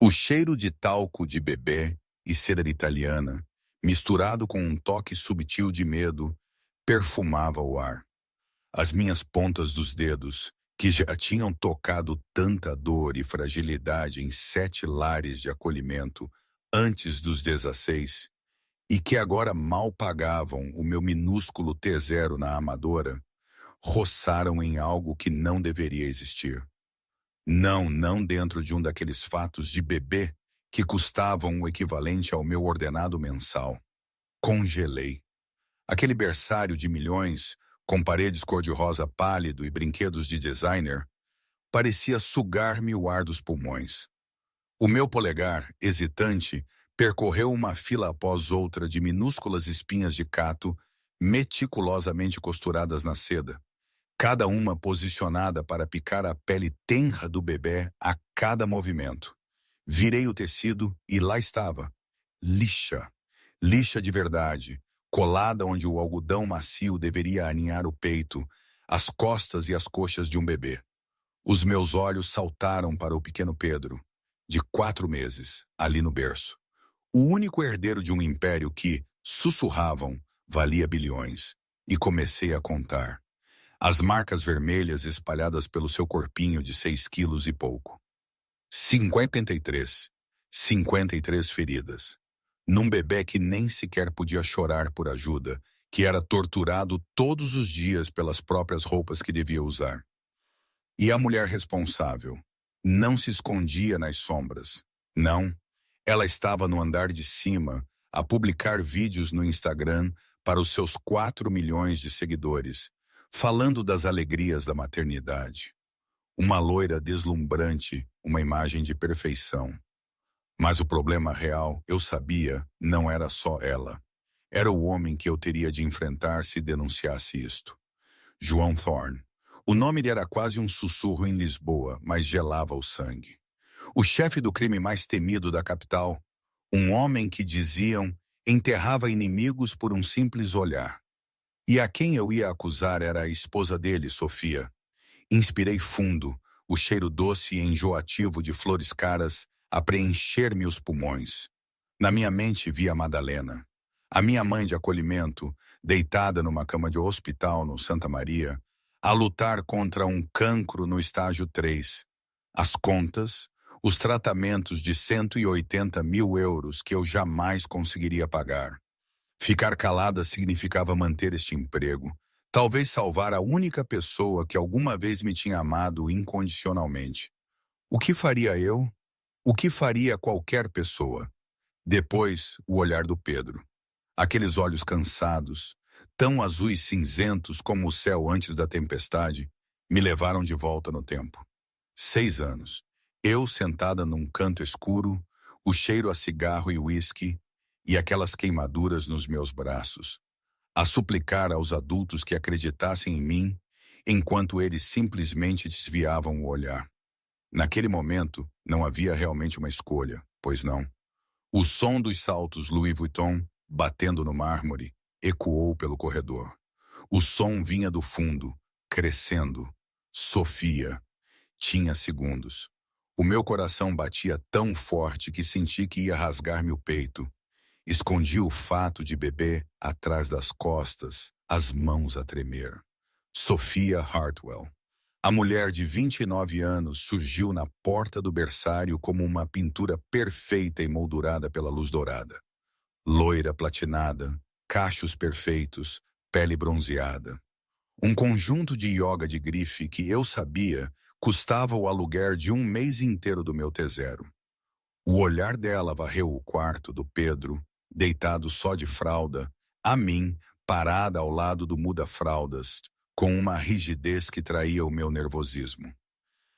O cheiro de talco de bebê e cera italiana, misturado com um toque subtil de medo, perfumava o ar. As minhas pontas dos dedos, que já tinham tocado tanta dor e fragilidade em 7 lares de acolhimento antes dos 16, e que agora mal pagavam o meu minúsculo T0 na Amadora, roçaram em algo que não deveria existir. Não dentro de um daqueles fatos de bebê que custavam o equivalente ao meu ordenado mensal. Congelei. Aquele berçário de milhões, com paredes cor-de-rosa pálido e brinquedos de designer, parecia sugar-me o ar dos pulmões. O meu polegar, hesitante, percorreu uma fila após outra de minúsculas espinhas de cato, meticulosamente costuradas na seda, cada uma posicionada para picar a pele tenra do bebê a cada movimento. Virei o tecido e lá estava. Lixa. Lixa de verdade, colada onde o algodão macio deveria aninhar o peito, as costas e as coxas de um bebê. Os meus olhos saltaram para o pequeno Pedro, de 4 meses, ali no berço. O único herdeiro de um império que, sussurravam, valia bilhões. E comecei a contar. As marcas vermelhas espalhadas pelo seu corpinho de 6 quilos e pouco. 53. 53 feridas. Num bebê que nem sequer podia chorar por ajuda, que era torturado todos os dias pelas próprias roupas que devia usar. E a mulher responsável não se escondia nas sombras. Não, ela estava no andar de cima, a publicar vídeos no Instagram para os seus 4 milhões de seguidores, falando das alegrias da maternidade. Uma loira deslumbrante, uma imagem de perfeição. Mas o problema real, eu sabia, não era só ela. Era o homem que eu teria de enfrentar se denunciasse isto. João Thorne. O nome lhe era quase um sussurro em Lisboa, mas gelava o sangue. O chefe do crime mais temido da capital. Um homem que, diziam, enterrava inimigos por um simples olhar. E a quem eu ia acusar era a esposa dele, Sofia. Inspirei fundo, o cheiro doce e enjoativo de flores caras a preencher-me os pulmões. Na minha mente via Madalena, a minha mãe de acolhimento, deitada numa cama de hospital no Santa Maria, a lutar contra um cancro no estágio 3. As contas, os tratamentos de 180 mil euros que eu jamais conseguiria pagar. Ficar calada significava manter este emprego, talvez salvar a única pessoa que alguma vez me tinha amado incondicionalmente. O que faria eu? O que faria qualquer pessoa? Depois, o olhar do Pedro. Aqueles olhos cansados, tão azuis cinzentos como o céu antes da tempestade, me levaram de volta no tempo. 6 anos. Eu sentada num canto escuro, o cheiro a cigarro e uísque, e aquelas queimaduras nos meus braços, a suplicar aos adultos que acreditassem em mim, enquanto eles simplesmente desviavam o olhar. Naquele momento, não havia realmente uma escolha, pois não. O som dos saltos Louis Vuitton, batendo no mármore, ecoou pelo corredor. O som vinha do fundo, crescendo. Sofia. Tinha segundos. O meu coração batia tão forte que senti que ia rasgar-me o peito. Escondi o fato de bebê atrás das costas, as mãos a tremer. Sofia Hartwell. A mulher de 29 anos surgiu na porta do berçário como uma pintura perfeita emoldurada pela luz dourada. Loira platinada, cachos perfeitos, pele bronzeada. Um conjunto de yoga de grife que eu sabia custava o aluguer de um mês inteiro do meu T0. O olhar dela varreu o quarto do Pedro, deitado só de fralda, a mim, parada ao lado do muda-fraldas, com uma rigidez que traía o meu nervosismo.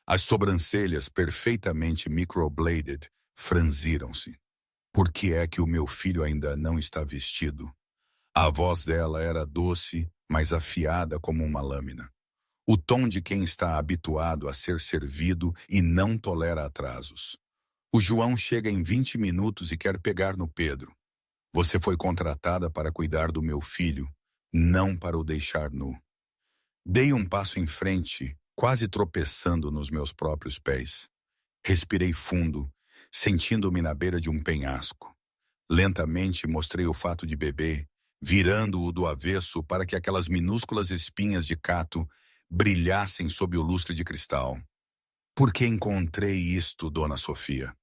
As sobrancelhas perfeitamente microbladed franziram-se. Por que é que o meu filho ainda não está vestido? A voz dela era doce, mas afiada como uma lâmina. O tom de quem está habituado a ser servido e não tolera atrasos. O João chega em 20 minutos e quer pegar no Pedro. Você foi contratada para cuidar do meu filho, não para o deixar nu. Dei um passo em frente, quase tropeçando nos meus próprios pés. Respirei fundo, sentindo-me na beira de um penhasco. Lentamente mostrei o fato de bebê, virando-o do avesso para que aquelas minúsculas espinhas de cato brilhassem sob o lustre de cristal. Por que encontrei isto, Dona Sofia?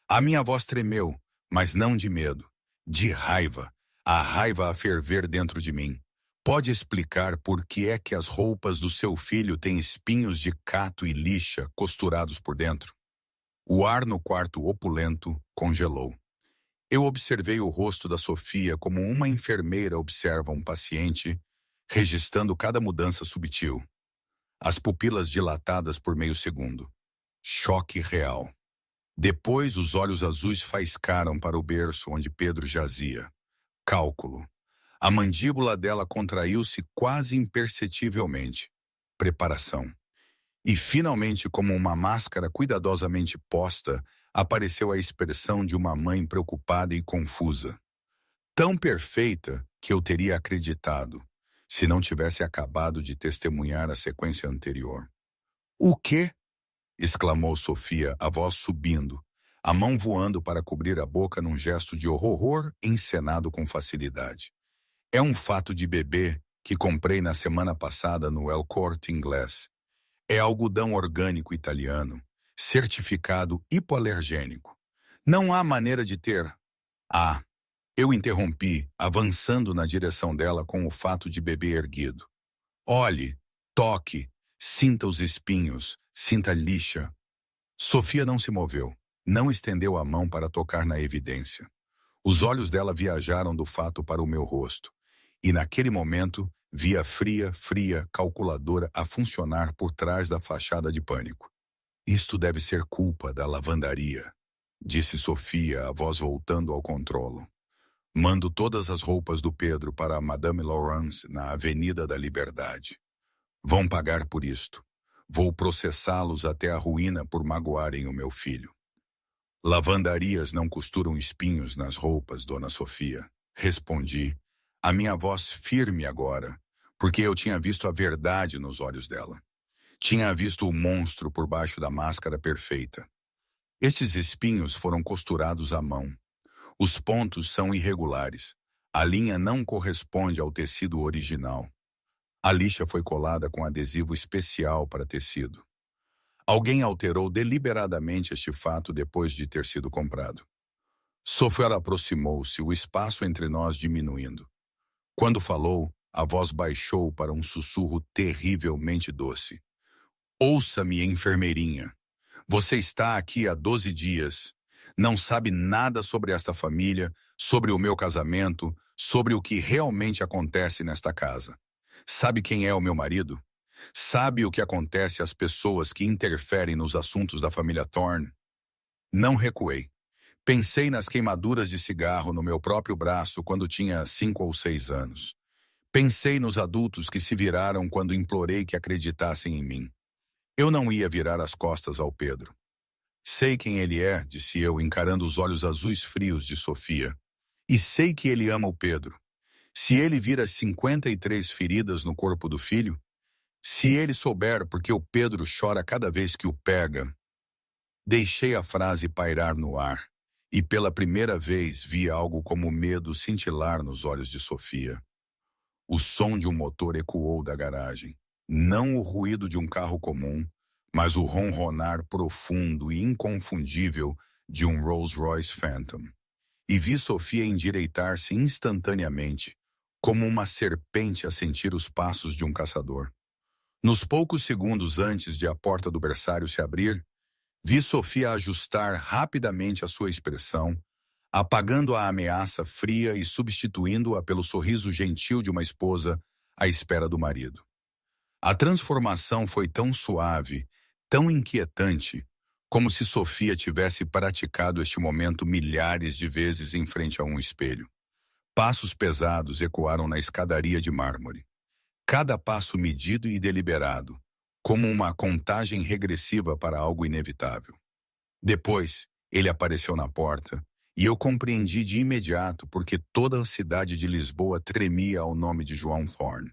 A minha voz tremeu, mas não de medo, de raiva, a raiva a ferver dentro de mim. Pode explicar por que é que as roupas do seu filho têm espinhos de cato e lixa costurados por dentro? O ar no quarto opulento congelou. Eu observei o rosto da Sofia como uma enfermeira observa um paciente, registrando cada mudança subtil. As pupilas dilatadas por meio segundo. Choque real. Depois os olhos azuis faiscaram para o berço onde Pedro jazia. Cálculo. A mandíbula dela contraiu-se quase imperceptivelmente. Preparação. E finalmente, como uma máscara cuidadosamente posta, apareceu a expressão de uma mãe preocupada e confusa. Tão perfeita que eu teria acreditado, se não tivesse acabado de testemunhar a sequência anterior. "O quê?" exclamou Sofia, a voz subindo, a mão voando para cobrir a boca num gesto de horror encenado com facilidade. "É um fato de bebê que comprei na semana passada no El Corte Inglés. É algodão orgânico italiano, certificado hipoalergênico. Não há maneira de ter." "Ah." Eu interrompi, avançando na direção dela com o fato de bebê erguido. "Olhe, toque, sinta os espinhos, sinta a lixa." Sofia não se moveu, não estendeu a mão para tocar na evidência. Os olhos dela viajaram do fato para o meu rosto, e naquele momento vi a fria calculadora a funcionar por trás da fachada de pânico. "Isto deve ser culpa da lavandaria", disse Sofia, a voz voltando ao controlo. "Mando todas as roupas do Pedro para a Madame Laurence na Avenida da Liberdade. Vão pagar por isto. Vou processá-los até a ruína por magoarem o meu filho." "Lavandarias não costuram espinhos nas roupas, Dona Sofia", respondi, a minha voz firme agora, porque eu tinha visto a verdade nos olhos dela. Tinha visto o monstro por baixo da máscara perfeita. Estes espinhos foram costurados à mão. Os pontos são irregulares. A linha não corresponde ao tecido original. A lixa foi colada com adesivo especial para tecido. Alguém alterou deliberadamente este fato depois de ter sido comprado. Sofia aproximou-se, o espaço entre nós diminuindo. Quando falou, a voz baixou para um sussurro terrivelmente doce. "Ouça-me, enfermeirinha. Você está aqui há 12 dias. Não sabe nada sobre esta família, sobre o meu casamento, sobre o que realmente acontece nesta casa. Sabe quem é o meu marido? Sabe o que acontece às pessoas que interferem nos assuntos da família Thorne?" Não recuei. Pensei nas queimaduras de cigarro no meu próprio braço quando tinha 5 ou 6 anos. Pensei nos adultos que se viraram quando implorei que acreditassem em mim. Eu não ia virar as costas ao Pedro. "Sei quem ele é", disse eu, encarando os olhos azuis frios de Sofia. "E sei que ele ama o Pedro. Se ele vir as 53 feridas no corpo do filho, se ele souber porque o Pedro chora cada vez que o pega." Deixei a frase pairar no ar, e pela primeira vez vi algo como medo cintilar nos olhos de Sofia. O som de um motor ecoou da garagem. Não o ruído de um carro comum, mas o ronronar profundo e inconfundível de um Rolls-Royce Phantom. E vi Sofia endireitar-se instantaneamente, como uma serpente a sentir os passos de um caçador. Nos poucos segundos antes de a porta do berçário se abrir, vi Sofia ajustar rapidamente a sua expressão, apagando a ameaça fria e substituindo-a pelo sorriso gentil de uma esposa à espera do marido. A transformação foi tão suave, tão inquietante, como se Sofia tivesse praticado este momento milhares de vezes em frente a um espelho. Passos pesados ecoaram na escadaria de mármore. Cada passo medido e deliberado, como uma contagem regressiva para algo inevitável. Depois, ele apareceu na porta, e eu compreendi de imediato porque toda a cidade de Lisboa tremia ao nome de João Thorne.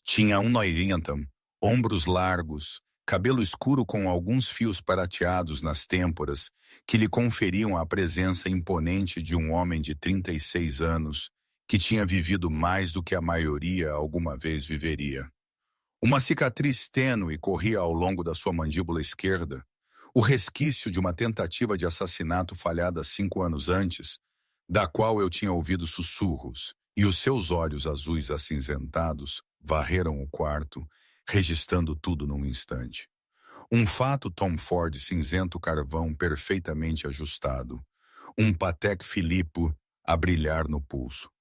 Tinha 1,90, ombros largos, cabelo escuro com alguns fios prateados nas têmporas que lhe conferiam a presença imponente de um homem de 36 anos que tinha vivido mais do que a maioria alguma vez viveria. Uma cicatriz tênue corria ao longo da sua mandíbula esquerda, o resquício de uma tentativa de assassinato falhada 5 anos antes, da qual eu tinha ouvido sussurros, e os seus olhos azuis acinzentados varreram o quarto, registrando tudo num instante. Um fato Tom Ford cinzento carvão perfeitamente ajustado, um Patek Philippe a brilhar no pulso.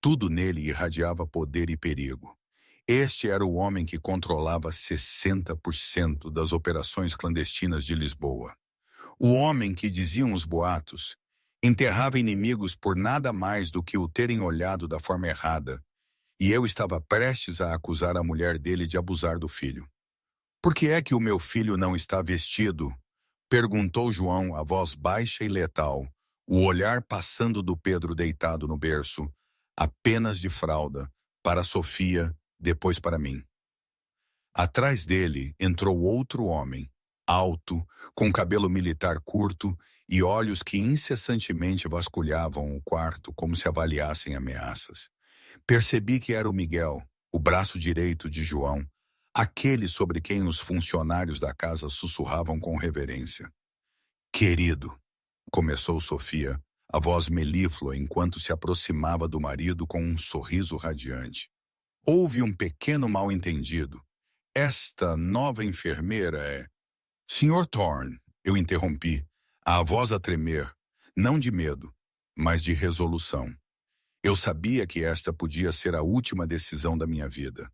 Tudo nele irradiava poder e perigo. Este era o homem que controlava 60% das operações clandestinas de Lisboa. O homem que, diziam os boatos, enterrava inimigos por nada mais do que o terem olhado da forma errada, e eu estava prestes a acusar a mulher dele de abusar do filho. "Por que é que o meu filho não está vestido?" perguntou João, a voz baixa e letal, o olhar passando do Pedro deitado no berço, apenas de fralda, para Sofia, depois para mim. Atrás dele entrou outro homem, alto, com cabelo militar curto e olhos que incessantemente vasculhavam o quarto como se avaliassem ameaças. Percebi que era o Miguel, o braço direito de João, aquele sobre quem os funcionários da casa sussurravam com reverência. "Querido", começou Sofia, a voz melíflua enquanto se aproximava do marido com um sorriso radiante. "Houve um pequeno mal-entendido. Esta nova enfermeira é..." "Sr. Thorne", eu interrompi, a voz a tremer, não de medo, mas de resolução. Eu sabia que esta podia ser a última decisão da minha vida.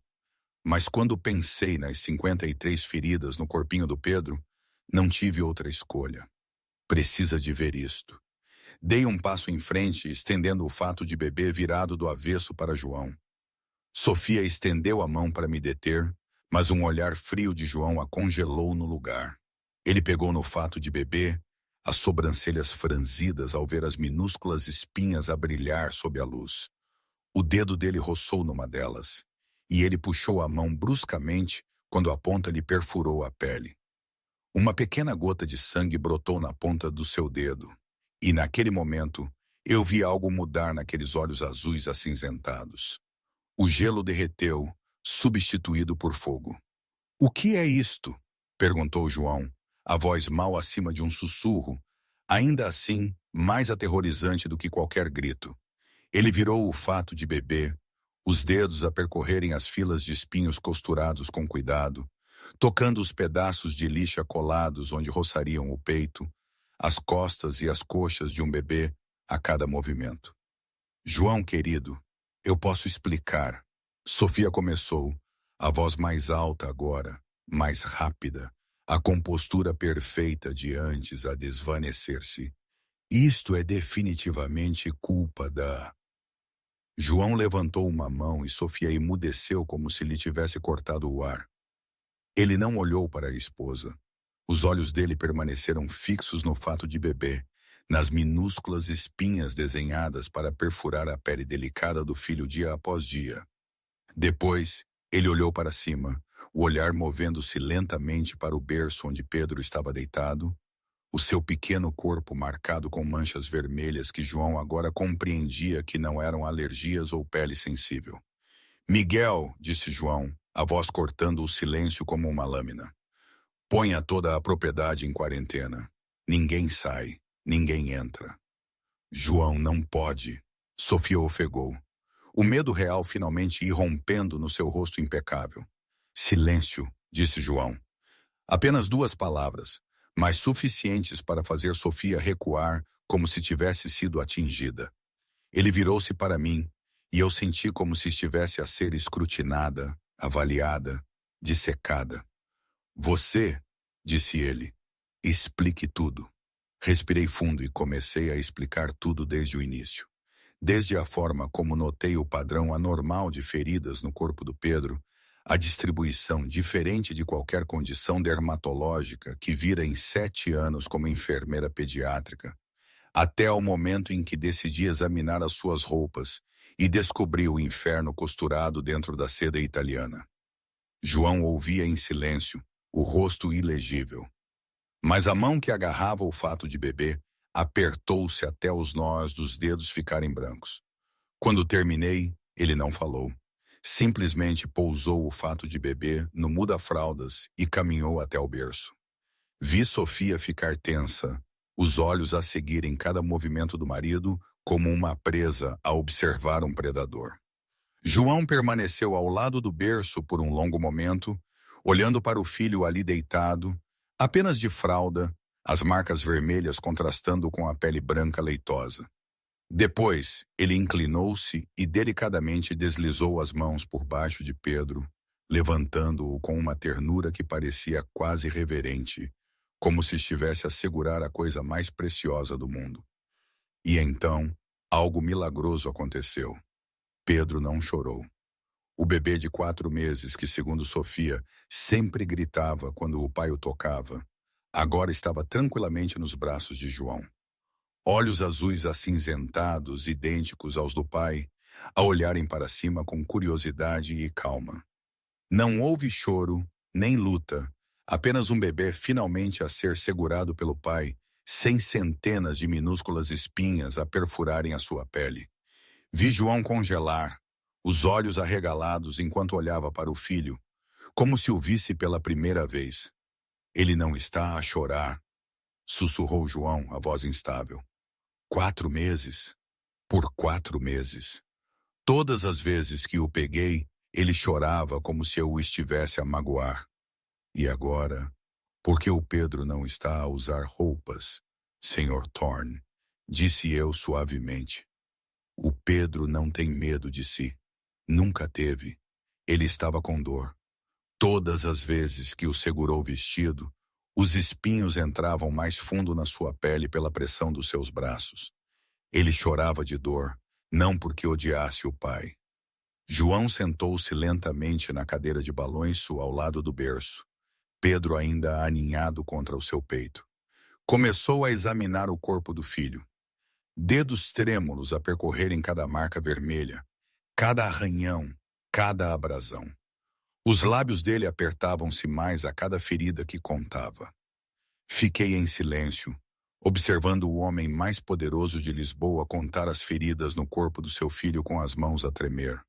Mas quando pensei nas 53 feridas no corpinho do Pedro, não tive outra escolha. "Precisa de ver isto." Dei um passo em frente, estendendo o fato de bebê virado do avesso para João. Sofia estendeu a mão para me deter, mas um olhar frio de João a congelou no lugar. Ele pegou no fato de bebê, as sobrancelhas franzidas ao ver as minúsculas espinhas a brilhar sob a luz. O dedo dele roçou numa delas, e ele puxou a mão bruscamente quando a ponta lhe perfurou a pele. Uma pequena gota de sangue brotou na ponta do seu dedo, e naquele momento eu vi algo mudar naqueles olhos azuis acinzentados. O gelo derreteu, substituído por fogo. "O que é isto?" perguntou João, a voz mal acima de um sussurro, ainda assim mais aterrorizante do que qualquer grito. Ele virou o fato de bebê, os dedos a percorrerem as filas de espinhos costurados com cuidado, tocando os pedaços de lixa colados onde roçariam o peito, as costas e as coxas de um bebê a cada movimento. "João, querido, eu posso explicar." Sofia começou, a voz mais alta agora, mais rápida, a compostura perfeita de antes a desvanecer-se. "Isto é definitivamente culpa da..." João levantou uma mão e Sofia emudeceu como se lhe tivesse cortado o ar. Ele não olhou para a esposa. Os olhos dele permaneceram fixos no fato de bebê, nas minúsculas espinhas desenhadas para perfurar a pele delicada do filho dia após dia. Depois, ele olhou para cima, o olhar movendo-se lentamente para o berço onde Pedro estava deitado, o seu pequeno corpo marcado com manchas vermelhas que João agora compreendia que não eram alergias ou pele sensível. "Miguel", disse João, a voz cortando o silêncio como uma lâmina. "Ponha toda a propriedade em quarentena. Ninguém sai, ninguém entra." "João, não pode." Sofia ofegou. O medo real finalmente irrompendo no seu rosto impecável. "Silêncio", disse João. Apenas 2 palavras, mas suficientes para fazer Sofia recuar como se tivesse sido atingida. Ele virou-se para mim, e eu senti como se estivesse a ser escrutinada, avaliada, dissecada. "Você", disse ele, "explique tudo." Respirei fundo e comecei a explicar tudo desde o início. Desde a forma como notei o padrão anormal de feridas no corpo do Pedro, a distribuição diferente de qualquer condição dermatológica que vira em 7 anos como enfermeira pediátrica, até ao momento em que decidi examinar as suas roupas e descobri o inferno costurado dentro da seda italiana. João ouvia em silêncio, o rosto ilegível. Mas a mão que agarrava o fato de bebê apertou-se até os nós dos dedos ficarem brancos. Quando terminei, ele não falou. Simplesmente pousou o fato de bebê no muda-fraldas e caminhou até o berço. Vi Sofia ficar tensa, os olhos a seguirem cada movimento do marido como uma presa a observar um predador. João permaneceu ao lado do berço por um longo momento, olhando para o filho ali deitado, apenas de fralda, as marcas vermelhas contrastando com a pele branca leitosa. Depois, ele inclinou-se e delicadamente deslizou as mãos por baixo de Pedro, levantando-o com uma ternura que parecia quase reverente, como se estivesse a segurar a coisa mais preciosa do mundo. E então, algo milagroso aconteceu. Pedro não chorou. O bebê de 4 meses, que segundo Sofia, sempre gritava quando o pai o tocava, agora estava tranquilamente nos braços de João. Olhos azuis acinzentados, idênticos aos do pai, a olharem para cima com curiosidade e calma. Não houve choro, nem luta, apenas um bebê finalmente a ser segurado pelo pai, sem centenas de minúsculas espinhas a perfurarem a sua pele. Vi João congelar, os olhos arregalados enquanto olhava para o filho, como se o visse pela primeira vez. Ele não está a chorar, sussurrou João, a voz instável. 4 meses? Por 4 meses. Todas as vezes que o peguei, ele chorava como se eu o estivesse a magoar. E agora, por que o Pedro não está a usar roupas, Sr. Thorne? Disse eu suavemente. O Pedro não tem medo de si. Nunca teve. Ele estava com dor. Todas as vezes que o segurou vestido, os espinhos entravam mais fundo na sua pele pela pressão dos seus braços. Ele chorava de dor, não porque odiasse o pai. João sentou-se lentamente na cadeira de balanço ao lado do berço, Pedro ainda aninhado contra o seu peito. Começou a examinar o corpo do filho. Dedos trêmulos a percorrerem cada marca vermelha, cada arranhão, cada abrasão. Os lábios dele apertavam-se mais a cada ferida que contava. Fiquei em silêncio, observando o homem mais poderoso de Lisboa contar as feridas no corpo do seu filho com as mãos a tremer.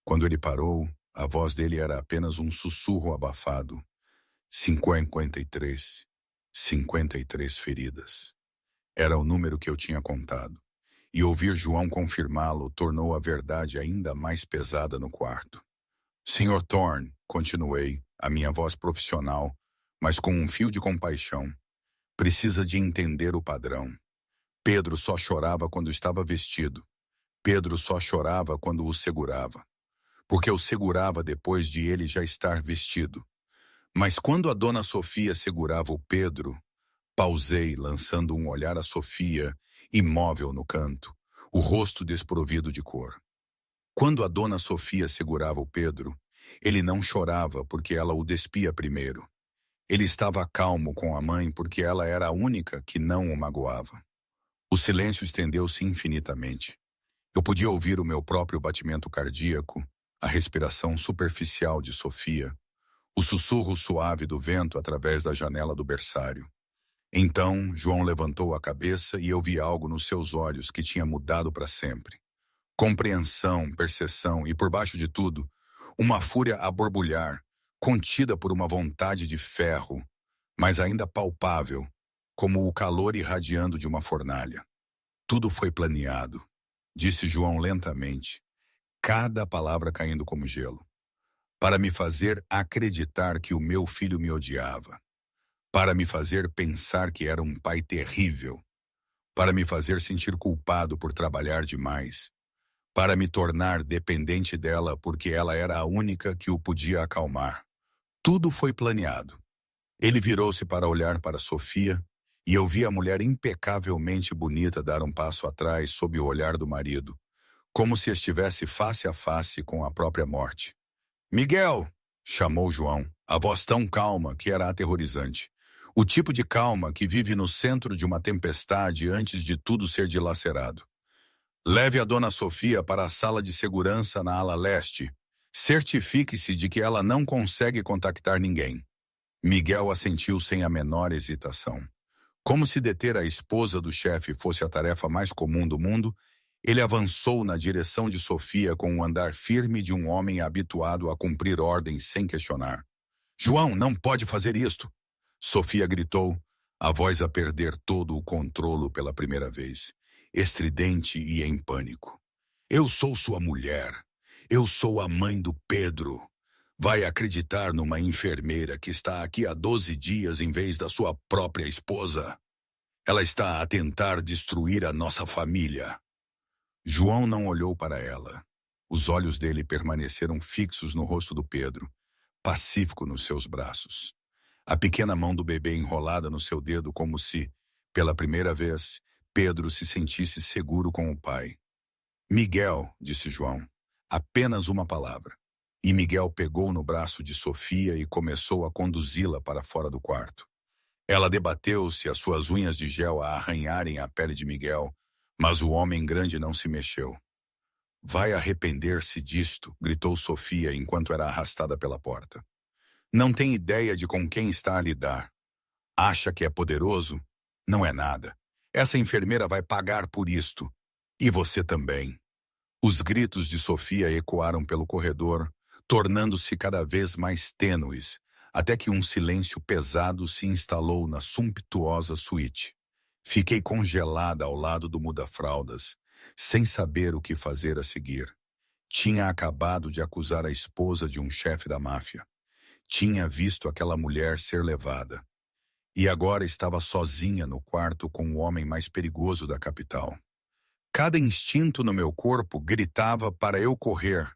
Quando ele parou, a voz dele era apenas um sussurro abafado. 53. 53 feridas. Era o número que eu tinha contado. E ouvir João confirmá-lo tornou a verdade ainda mais pesada no quarto. Sr. Thorne, continuei, a minha voz profissional, mas com um fio de compaixão, precisa de entender o padrão. Pedro só chorava quando estava vestido. Pedro só chorava quando o segurava. Porque o segurava depois de ele já estar vestido. Mas quando a dona Sofia segurava o Pedro, pausei, lançando um olhar a Sofia, imóvel no canto, o rosto desprovido de cor. Quando a dona Sofia segurava o Pedro, ele não chorava porque ela o despia primeiro. Ele estava calmo com a mãe porque ela era a única que não o magoava. O silêncio estendeu-se infinitamente. Eu podia ouvir o meu próprio batimento cardíaco, a respiração superficial de Sofia, o sussurro suave do vento através da janela do berçário. Então, João levantou a cabeça e eu vi algo nos seus olhos que tinha mudado para sempre. Compreensão, percepção e, por baixo de tudo, uma fúria a borbulhar, contida por uma vontade de ferro, mas ainda palpável, como o calor irradiando de uma fornalha. Tudo foi planeado, disse João lentamente, cada palavra caindo como gelo, para me fazer acreditar que o meu filho me odiava. Para me fazer pensar que era um pai terrível, para me fazer sentir culpado por trabalhar demais, para me tornar dependente dela porque ela era a única que o podia acalmar. Tudo foi planeado. Ele virou-se para olhar para Sofia e eu vi a mulher impecavelmente bonita dar um passo atrás sob o olhar do marido, como se estivesse face a face com a própria morte. Miguel! Chamou João, a voz tão calma que era aterrorizante. O tipo de calma que vive no centro de uma tempestade antes de tudo ser dilacerado. Leve a dona Sofia para a sala de segurança na ala leste. Certifique-se de que ela não consegue contactar ninguém. Miguel assentiu sem a menor hesitação. Como se deter a esposa do chefe fosse a tarefa mais comum do mundo, ele avançou na direção de Sofia com o andar firme de um homem habituado a cumprir ordens sem questionar. João, não pode fazer isto! Sofia gritou, a voz a perder todo o controlo pela primeira vez, estridente e em pânico. Eu sou sua mulher. Eu sou a mãe do Pedro. Vai acreditar numa enfermeira que está aqui há 12 dias em vez da sua própria esposa? Ela está a tentar destruir a nossa família. João não olhou para ela. Os olhos dele permaneceram fixos no rosto do Pedro, pacífico nos seus braços. A pequena mão do bebê enrolada no seu dedo como se, pela primeira vez, Pedro se sentisse seguro com o pai. Miguel, disse João, apenas uma palavra. E Miguel pegou no braço de Sofia e começou a conduzi-la para fora do quarto. Ela debateu-se, as suas unhas de gel a arranharem a pele de Miguel, mas o homem grande não se mexeu. Vai arrepender-se disto, gritou Sofia enquanto era arrastada pela porta. Não tem ideia de com quem está a lidar. Acha que é poderoso? Não é nada. Essa enfermeira vai pagar por isto. E você também. Os gritos de Sofia ecoaram pelo corredor, tornando-se cada vez mais tênues, até que um silêncio pesado se instalou na sumptuosa suíte. Fiquei congelada ao lado do muda-fraldas, sem saber o que fazer a seguir. Tinha acabado de acusar a esposa de um chefe da máfia. Tinha visto aquela mulher ser levada. E agora estava sozinha no quarto com o homem mais perigoso da capital. Cada instinto no meu corpo gritava para eu correr,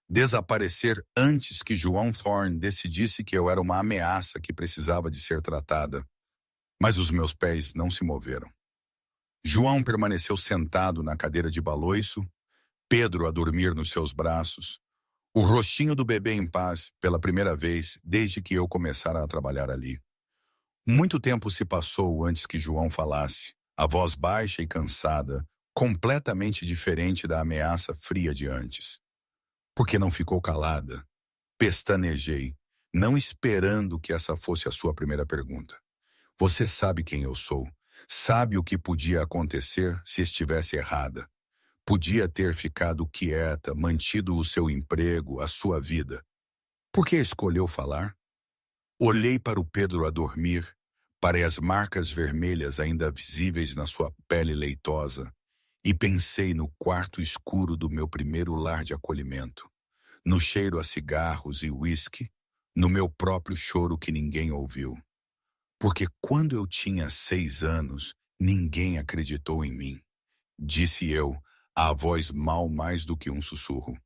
desaparecer antes que João Thorne decidisse que eu era uma ameaça que precisava de ser tratada. Mas os meus pés não se moveram. João permaneceu sentado na cadeira de baloiço, Pedro a dormir nos seus braços, o rostinho do bebê em paz pela primeira vez desde que eu começara a trabalhar ali. Muito tempo se passou antes que João falasse, a voz baixa e cansada, completamente diferente da ameaça fria de antes. Por que não ficou calada? Pestanejei, não esperando que essa fosse a sua primeira pergunta. Você sabe quem eu sou. Sabe o que podia acontecer se estivesse errada. Podia ter ficado quieta, mantido o seu emprego, a sua vida. Por que escolheu falar? Olhei para o Pedro a dormir, para as marcas vermelhas ainda visíveis na sua pele leitosa, e pensei no quarto escuro do meu primeiro lar de acolhimento, no cheiro a cigarros e uísque, no meu próprio choro que ninguém ouviu. Porque quando eu tinha 6 anos, ninguém acreditou em mim. Disse eu, a voz mal mais do que um sussurro.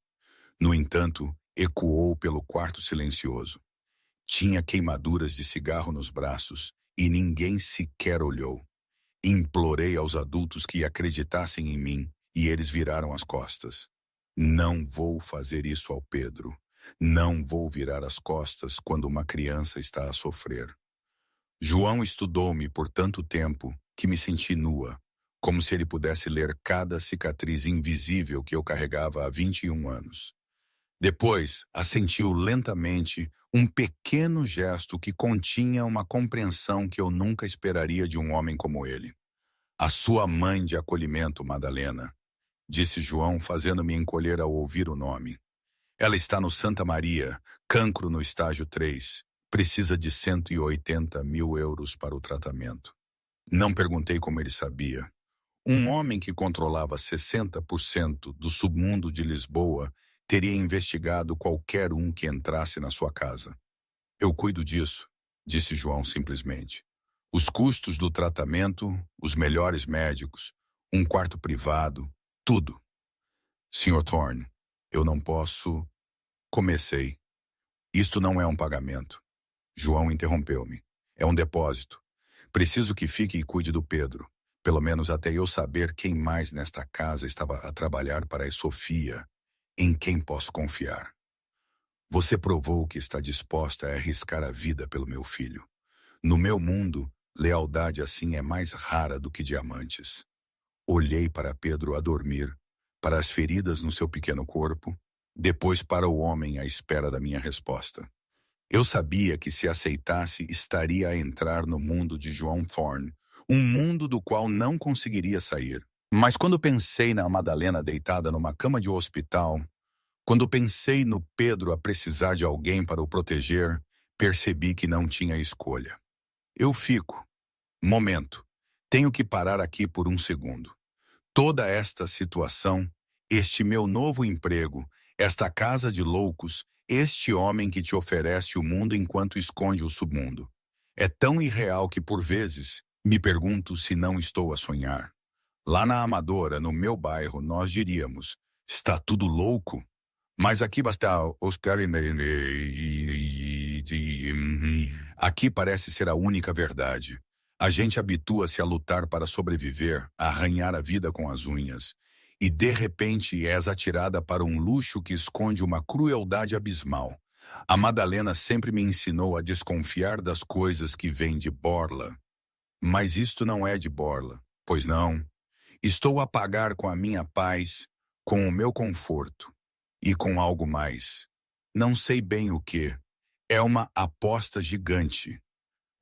No entanto, ecoou pelo quarto silencioso. Tinha queimaduras de cigarro nos braços e ninguém sequer olhou. Implorei aos adultos que acreditassem em mim e eles viraram as costas. Não vou fazer isso ao Pedro. Não vou virar as costas quando uma criança está a sofrer. João estudou-me por tanto tempo que me senti nua, como se ele pudesse ler cada cicatriz invisível que eu carregava há 21 anos. Depois, assentiu lentamente um pequeno gesto que continha uma compreensão que eu nunca esperaria de um homem como ele. A sua mãe de acolhimento, Madalena, disse João, fazendo-me encolher ao ouvir o nome. Ela está no Santa Maria, cancro no estágio 3. Precisa de 180 mil euros para o tratamento. Não perguntei como ele sabia. Um homem que controlava 60% do submundo de Lisboa teria investigado qualquer um que entrasse na sua casa. Eu cuido disso, disse João simplesmente. Os custos do tratamento, os melhores médicos, um quarto privado, tudo. Sr. Thorne, eu não posso... Comecei. Isto não é um pagamento. João interrompeu-me. É um depósito. Preciso que fique e cuide do Pedro. Pelo menos até eu saber quem mais nesta casa estava a trabalhar para a Sofia, em quem posso confiar. Você provou que está disposta a arriscar a vida pelo meu filho. No meu mundo, lealdade assim é mais rara do que diamantes. Olhei para Pedro a dormir, para as feridas no seu pequeno corpo, depois para o homem à espera da minha resposta. Eu sabia que se aceitasse estaria a entrar no mundo de João Thorne, um mundo do qual não conseguiria sair. Mas quando pensei na Madalena deitada numa cama de hospital, quando pensei no Pedro a precisar de alguém para o proteger, percebi que não tinha escolha. Eu fico. Momento. Tenho que parar aqui por um segundo. Toda esta situação, este meu novo emprego, esta casa de loucos, este homem que te oferece o mundo enquanto esconde o submundo. É tão irreal que, por vezes, me pergunto se não estou a sonhar. Lá na Amadora, no meu bairro, nós diríamos, está tudo louco? Mas aqui basta Oscar aqui parece ser a única verdade. A gente habitua-se a lutar para sobreviver, a arranhar a vida com as unhas. E de repente és atirada para um luxo que esconde uma crueldade abismal. A Madalena sempre me ensinou a desconfiar das coisas que vêm de borla. Mas isto não é de borla, pois não. Estou a pagar com a minha paz, com o meu conforto e com algo mais. Não sei bem o que. É uma aposta gigante.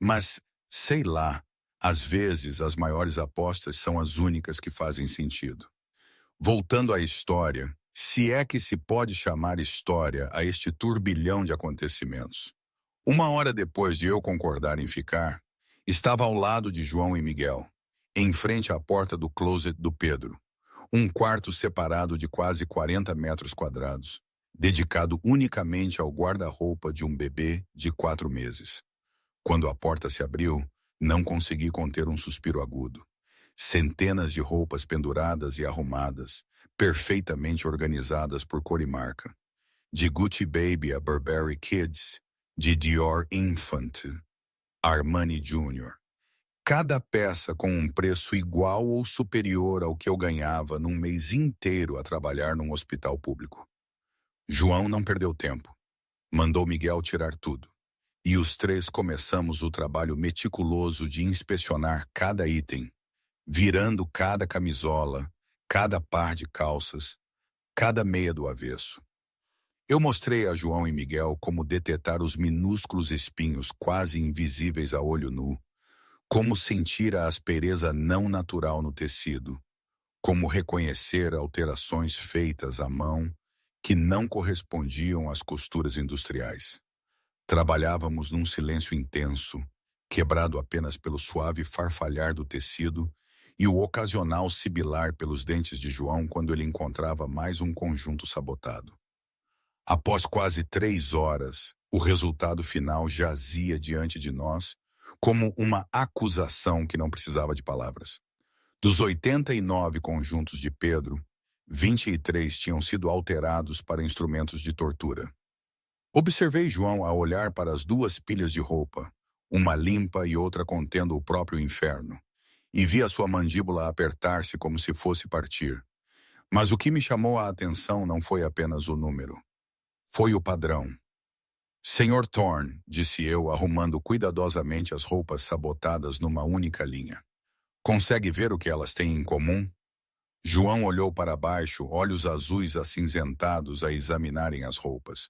Mas, sei lá, às vezes as maiores apostas são as únicas que fazem sentido. Voltando à história, se é que se pode chamar história a este turbilhão de acontecimentos. Uma hora depois de eu concordar em ficar, estava ao lado de João e Miguel, em frente à porta do closet do Pedro, um quarto separado de quase 40 metros quadrados, dedicado unicamente ao guarda-roupa de um bebê de 4 meses. Quando a porta se abriu, não consegui conter um suspiro agudo. Centenas de roupas penduradas e arrumadas, perfeitamente organizadas por cor e marca. De Gucci Baby a Burberry Kids, de Dior Infant, Armani Jr. Cada peça com um preço igual ou superior ao que eu ganhava num mês inteiro a trabalhar num hospital público. João não perdeu tempo. Mandou Miguel tirar tudo. E os três começamos o trabalho meticuloso de inspecionar cada item, virando cada camisola, cada par de calças, cada meia do avesso. Eu mostrei a João e Miguel como detectar os minúsculos espinhos quase invisíveis a olho nu, como sentir a aspereza não natural no tecido, como reconhecer alterações feitas à mão que não correspondiam às costuras industriais. Trabalhávamos num silêncio intenso, quebrado apenas pelo suave farfalhar do tecido e o ocasional sibilar pelos dentes de João quando ele encontrava mais um conjunto sabotado. Após quase 3 horas, o resultado final jazia diante de nós como uma acusação que não precisava de palavras. Dos 89 conjuntos de Pedro, 23 tinham sido alterados para instrumentos de tortura. Observei João a olhar para as 2 pilhas de roupa, uma limpa e outra contendo o próprio inferno, e vi a sua mandíbula apertar-se como se fosse partir. Mas o que me chamou a atenção não foi apenas o número. Foi o padrão. Senhor Thorne, disse eu, arrumando cuidadosamente as roupas sabotadas numa única linha. Consegue ver o que elas têm em comum? João olhou para baixo, olhos azuis acinzentados a examinarem as roupas.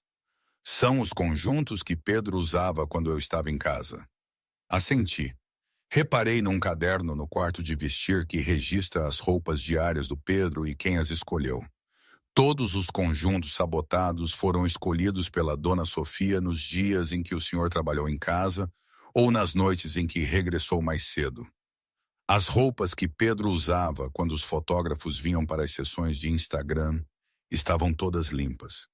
São os conjuntos que Pedro usava quando eu estava em casa. Assenti. Reparei num caderno no quarto de vestir que registra as roupas diárias do Pedro e quem as escolheu. Todos os conjuntos sabotados foram escolhidos pela dona Sofia nos dias em que o senhor trabalhou em casa ou nas noites em que regressou mais cedo. As roupas que Pedro usava quando os fotógrafos vinham para as sessões de Instagram estavam todas limpas.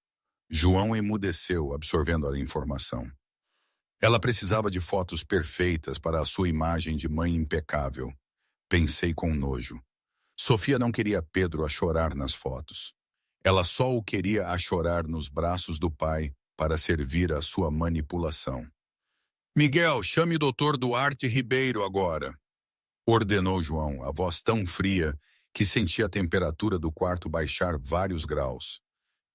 João emudeceu, absorvendo a informação. Ela precisava de fotos perfeitas para a sua imagem de mãe impecável. Pensei com nojo. Sofia não queria Pedro a chorar nas fotos. Ela só o queria a chorar nos braços do pai para servir à sua manipulação. Miguel, chame o Dr. Duarte Ribeiro agora, ordenou João, a voz tão fria que senti a temperatura do quarto baixar vários graus.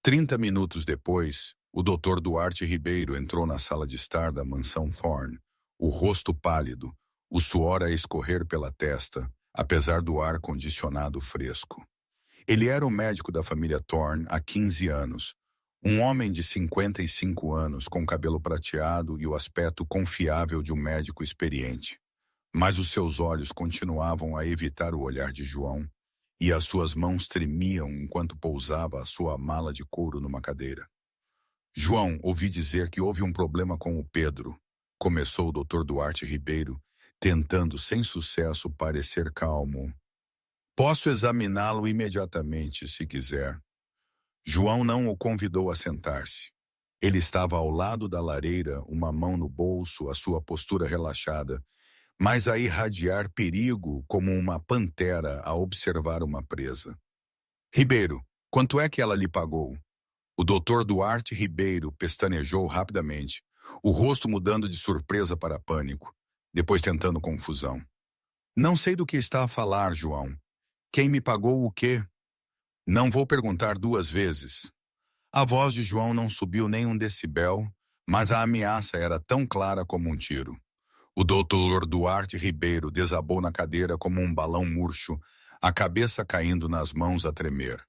30 minutos depois, o Dr. Duarte Ribeiro entrou na sala de estar da mansão Thorne, o rosto pálido, o suor a escorrer pela testa, apesar do ar-condicionado fresco. Ele era o médico da família Thorne há 15 anos, Um homem de 55 anos, com cabelo prateado e o aspecto confiável de um médico experiente. Mas os seus olhos continuavam a evitar o olhar de João, e as suas mãos tremiam enquanto pousava a sua mala de couro numa cadeira. João, ouvi dizer que houve um problema com o Pedro, começou o Dr. Duarte Ribeiro, tentando sem sucesso parecer calmo. Posso examiná-lo imediatamente, se quiser. João não o convidou a sentar-se. Ele estava ao lado da lareira, uma mão no bolso, a sua postura relaxada, mas a irradiar perigo como uma pantera a observar uma presa. Ribeiro, quanto é que ela lhe pagou? O Dr. Duarte Ribeiro pestanejou rapidamente, o rosto mudando de surpresa para pânico, depois tentando confusão. Não sei do que está a falar, João. Quem me pagou o quê? Não vou perguntar duas vezes. A voz de João não subiu nem um decibel, mas a ameaça era tão clara como um tiro. O doutor Duarte Ribeiro desabou na cadeira como um balão murcho, a cabeça caindo nas mãos a tremer.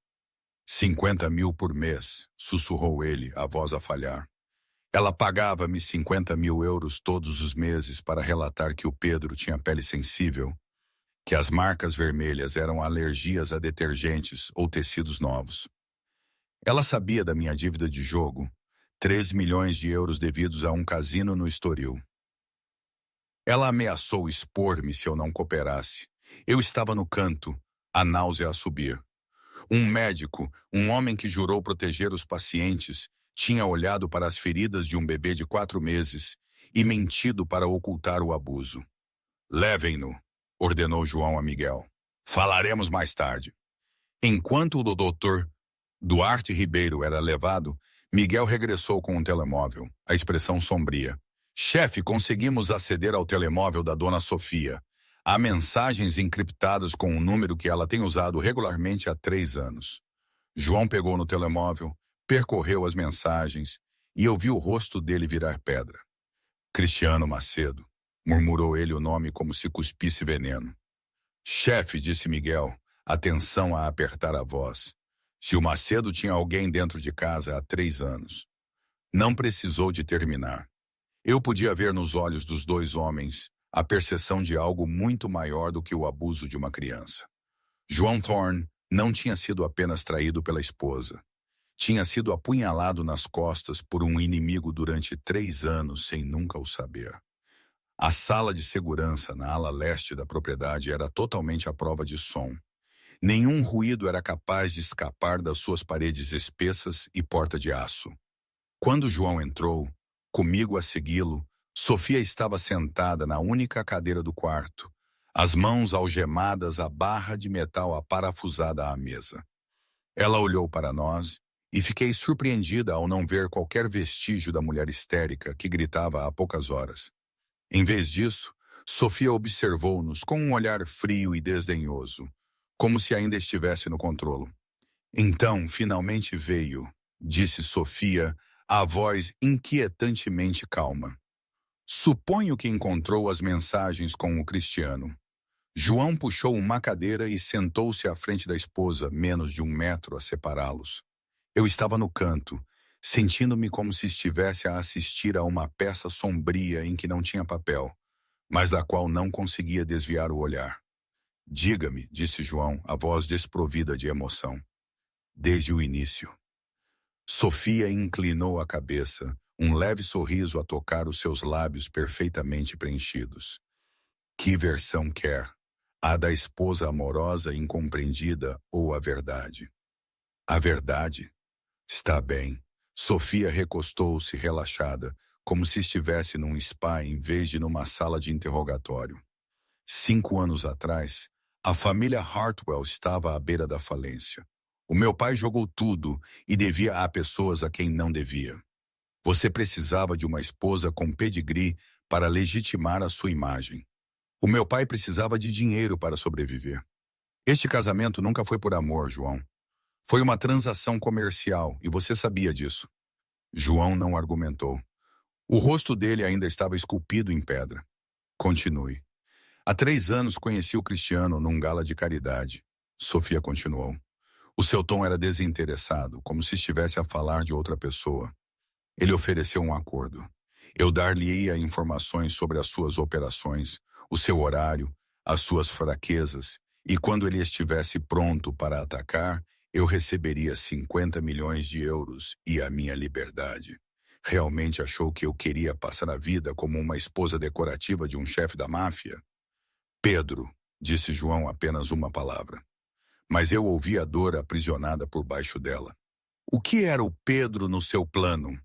50 mil por mês, sussurrou ele, a voz a falhar. Ela pagava-me 50 mil euros todos os meses para relatar que o Pedro tinha pele sensível, que as marcas vermelhas eram alergias a detergentes ou tecidos novos. Ela sabia da minha dívida de jogo, 3 milhões de euros devidos a um casino no Estoril. Ela ameaçou expor-me se eu não cooperasse. Eu estava no canto, a náusea a subir. Um médico, um homem que jurou proteger os pacientes, tinha olhado para as feridas de um bebê de 4 meses e mentido para ocultar o abuso. Levem-no, ordenou João a Miguel. Falaremos mais tarde. Enquanto o doutor Duarte Ribeiro era levado, Miguel regressou com um telemóvel, a expressão sombria. Chefe, conseguimos aceder ao telemóvel da dona Sofia. Há mensagens encriptadas com um número que ela tem usado regularmente há 3 anos. João pegou no telemóvel, percorreu as mensagens e eu vi o rosto dele virar pedra. Cristiano Macedo, murmurou ele o nome como se cuspisse veneno. Chefe, disse Miguel, atenção a apertar a voz. Se o Macedo tinha alguém dentro de casa há 3 anos. Não precisou de terminar. Eu podia ver nos olhos dos 2 homens a percepção de algo muito maior do que o abuso de uma criança. João Thorne não tinha sido apenas traído pela esposa. Tinha sido apunhalado nas costas por um inimigo durante 3 anos sem nunca o saber. A sala de segurança na ala leste da propriedade era totalmente à prova de som. Nenhum ruído era capaz de escapar das suas paredes espessas e porta de aço. Quando João entrou, comigo a segui-lo, Sofia estava sentada na única cadeira do quarto, as mãos algemadas à barra de metal aparafusada à mesa. Ela olhou para nós e fiquei surpreendida ao não ver qualquer vestígio da mulher histérica que gritava há poucas horas. Em vez disso, Sofia observou-nos com um olhar frio e desdenhoso, como se ainda estivesse no controle. Então, finalmente veio, disse Sofia, a voz inquietantemente calma. Suponho que encontrou as mensagens com o Cristiano. João puxou uma cadeira e sentou-se à frente da esposa, menos de 1 metro a separá-los. Eu estava no canto, sentindo-me como se estivesse a assistir a uma peça sombria em que não tinha papel, mas da qual não conseguia desviar o olhar. Diga-me, disse João, a voz desprovida de emoção. Desde o início. Sofia inclinou a cabeça, um leve sorriso a tocar os seus lábios perfeitamente preenchidos. Que versão quer? A da esposa amorosa e incompreendida ou a verdade? A verdade? Está bem. Sofia recostou-se relaxada, como se estivesse num spa em vez de numa sala de interrogatório. 5 anos atrás, a família Hartwell estava à beira da falência. O meu pai jogou tudo e devia a pessoas a quem não devia. Você precisava de uma esposa com pedigree para legitimar a sua imagem. O meu pai precisava de dinheiro para sobreviver. Este casamento nunca foi por amor, João. Foi uma transação comercial e você sabia disso. João não argumentou. O rosto dele ainda estava esculpido em pedra. Continue. Há 3 anos conheci o Cristiano num gala de caridade. Sofia continuou. O seu tom era desinteressado, como se estivesse a falar de outra pessoa. Ele ofereceu um acordo. Eu dar-lhe-ia informações sobre as suas operações, o seu horário, as suas fraquezas, e quando ele estivesse pronto para atacar, eu receberia 50 milhões de euros e a minha liberdade. Realmente achou que eu queria passar a vida como uma esposa decorativa de um chefe da máfia? Pedro, disse João apenas uma palavra. Mas eu ouvi a dor aprisionada por baixo dela. O que era o Pedro no seu plano?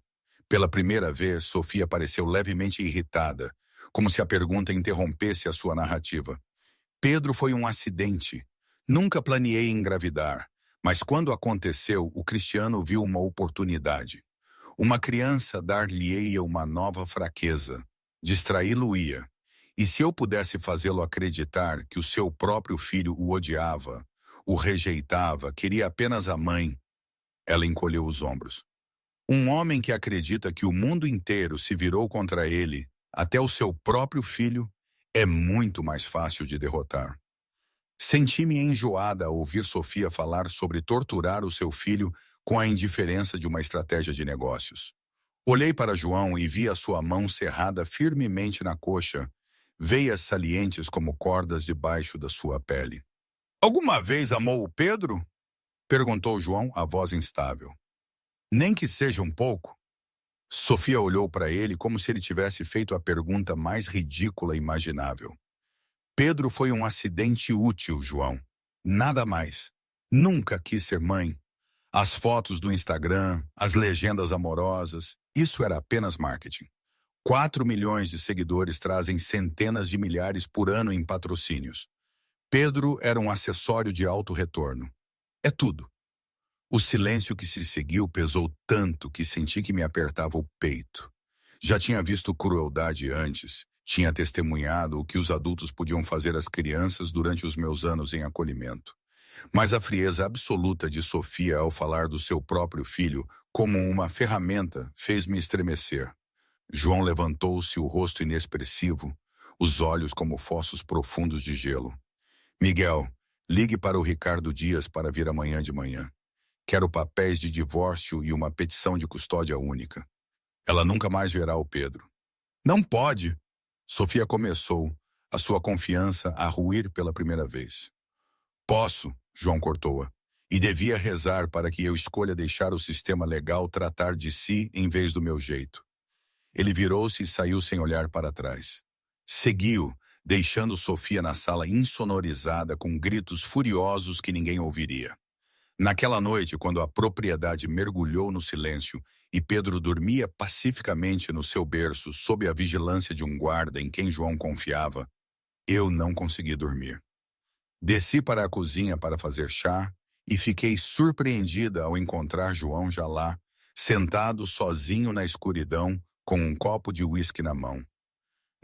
Pela primeira vez, Sofia pareceu levemente irritada, como se a pergunta interrompesse a sua narrativa. Pedro foi um acidente. Nunca planeei engravidar, mas quando aconteceu, o Cristiano viu uma oportunidade. Uma criança dar-lhe-ia uma nova fraqueza. Distraí-lo-ia. E se eu pudesse fazê-lo acreditar que o seu próprio filho o odiava, o rejeitava, queria apenas a mãe, ela encolheu os ombros. Um homem que acredita que o mundo inteiro se virou contra ele, até o seu próprio filho, é muito mais fácil de derrotar. Senti-me enjoada ao ouvir Sofia falar sobre torturar o seu filho com a indiferença de uma estratégia de negócios. Olhei para João e vi a sua mão cerrada firmemente na coxa, veias salientes como cordas debaixo da sua pele. Alguma vez amou o Pedro? Perguntou João, a voz instável. Nem que seja um pouco. Sofia olhou para ele como se ele tivesse feito a pergunta mais ridícula imaginável. Pedro foi um acidente útil, João. Nada mais. Nunca quis ser mãe. As fotos do Instagram, as legendas amorosas, isso era apenas marketing. 4 milhões de seguidores trazem centenas de milhares por ano em patrocínios. Pedro era um acessório de alto retorno. É tudo. O silêncio que se seguiu pesou tanto que senti que me apertava o peito. Já tinha visto crueldade antes, tinha testemunhado o que os adultos podiam fazer às crianças durante os meus anos em acolhimento. Mas a frieza absoluta de Sofia ao falar do seu próprio filho como uma ferramenta fez-me estremecer. João levantou-se, o rosto inexpressivo, os olhos como fossos profundos de gelo. Miguel, ligue para o Ricardo Dias para vir amanhã de manhã. Quero papéis de divórcio e uma petição de custódia única. Ela nunca mais verá o Pedro. Não pode! Sofia começou, a sua confiança a ruir pela primeira vez. Posso, João cortou-a, e devia rezar para que eu escolha deixar o sistema legal tratar de si em vez do meu jeito. Ele virou-se e saiu sem olhar para trás. Seguiu, deixando Sofia na sala insonorizada com gritos furiosos que ninguém ouviria. Naquela noite, quando a propriedade mergulhou no silêncio e Pedro dormia pacificamente no seu berço sob a vigilância de um guarda em quem João confiava, eu não consegui dormir. Desci para a cozinha para fazer chá e fiquei surpreendida ao encontrar João já lá, sentado sozinho na escuridão, com um copo de uísque na mão.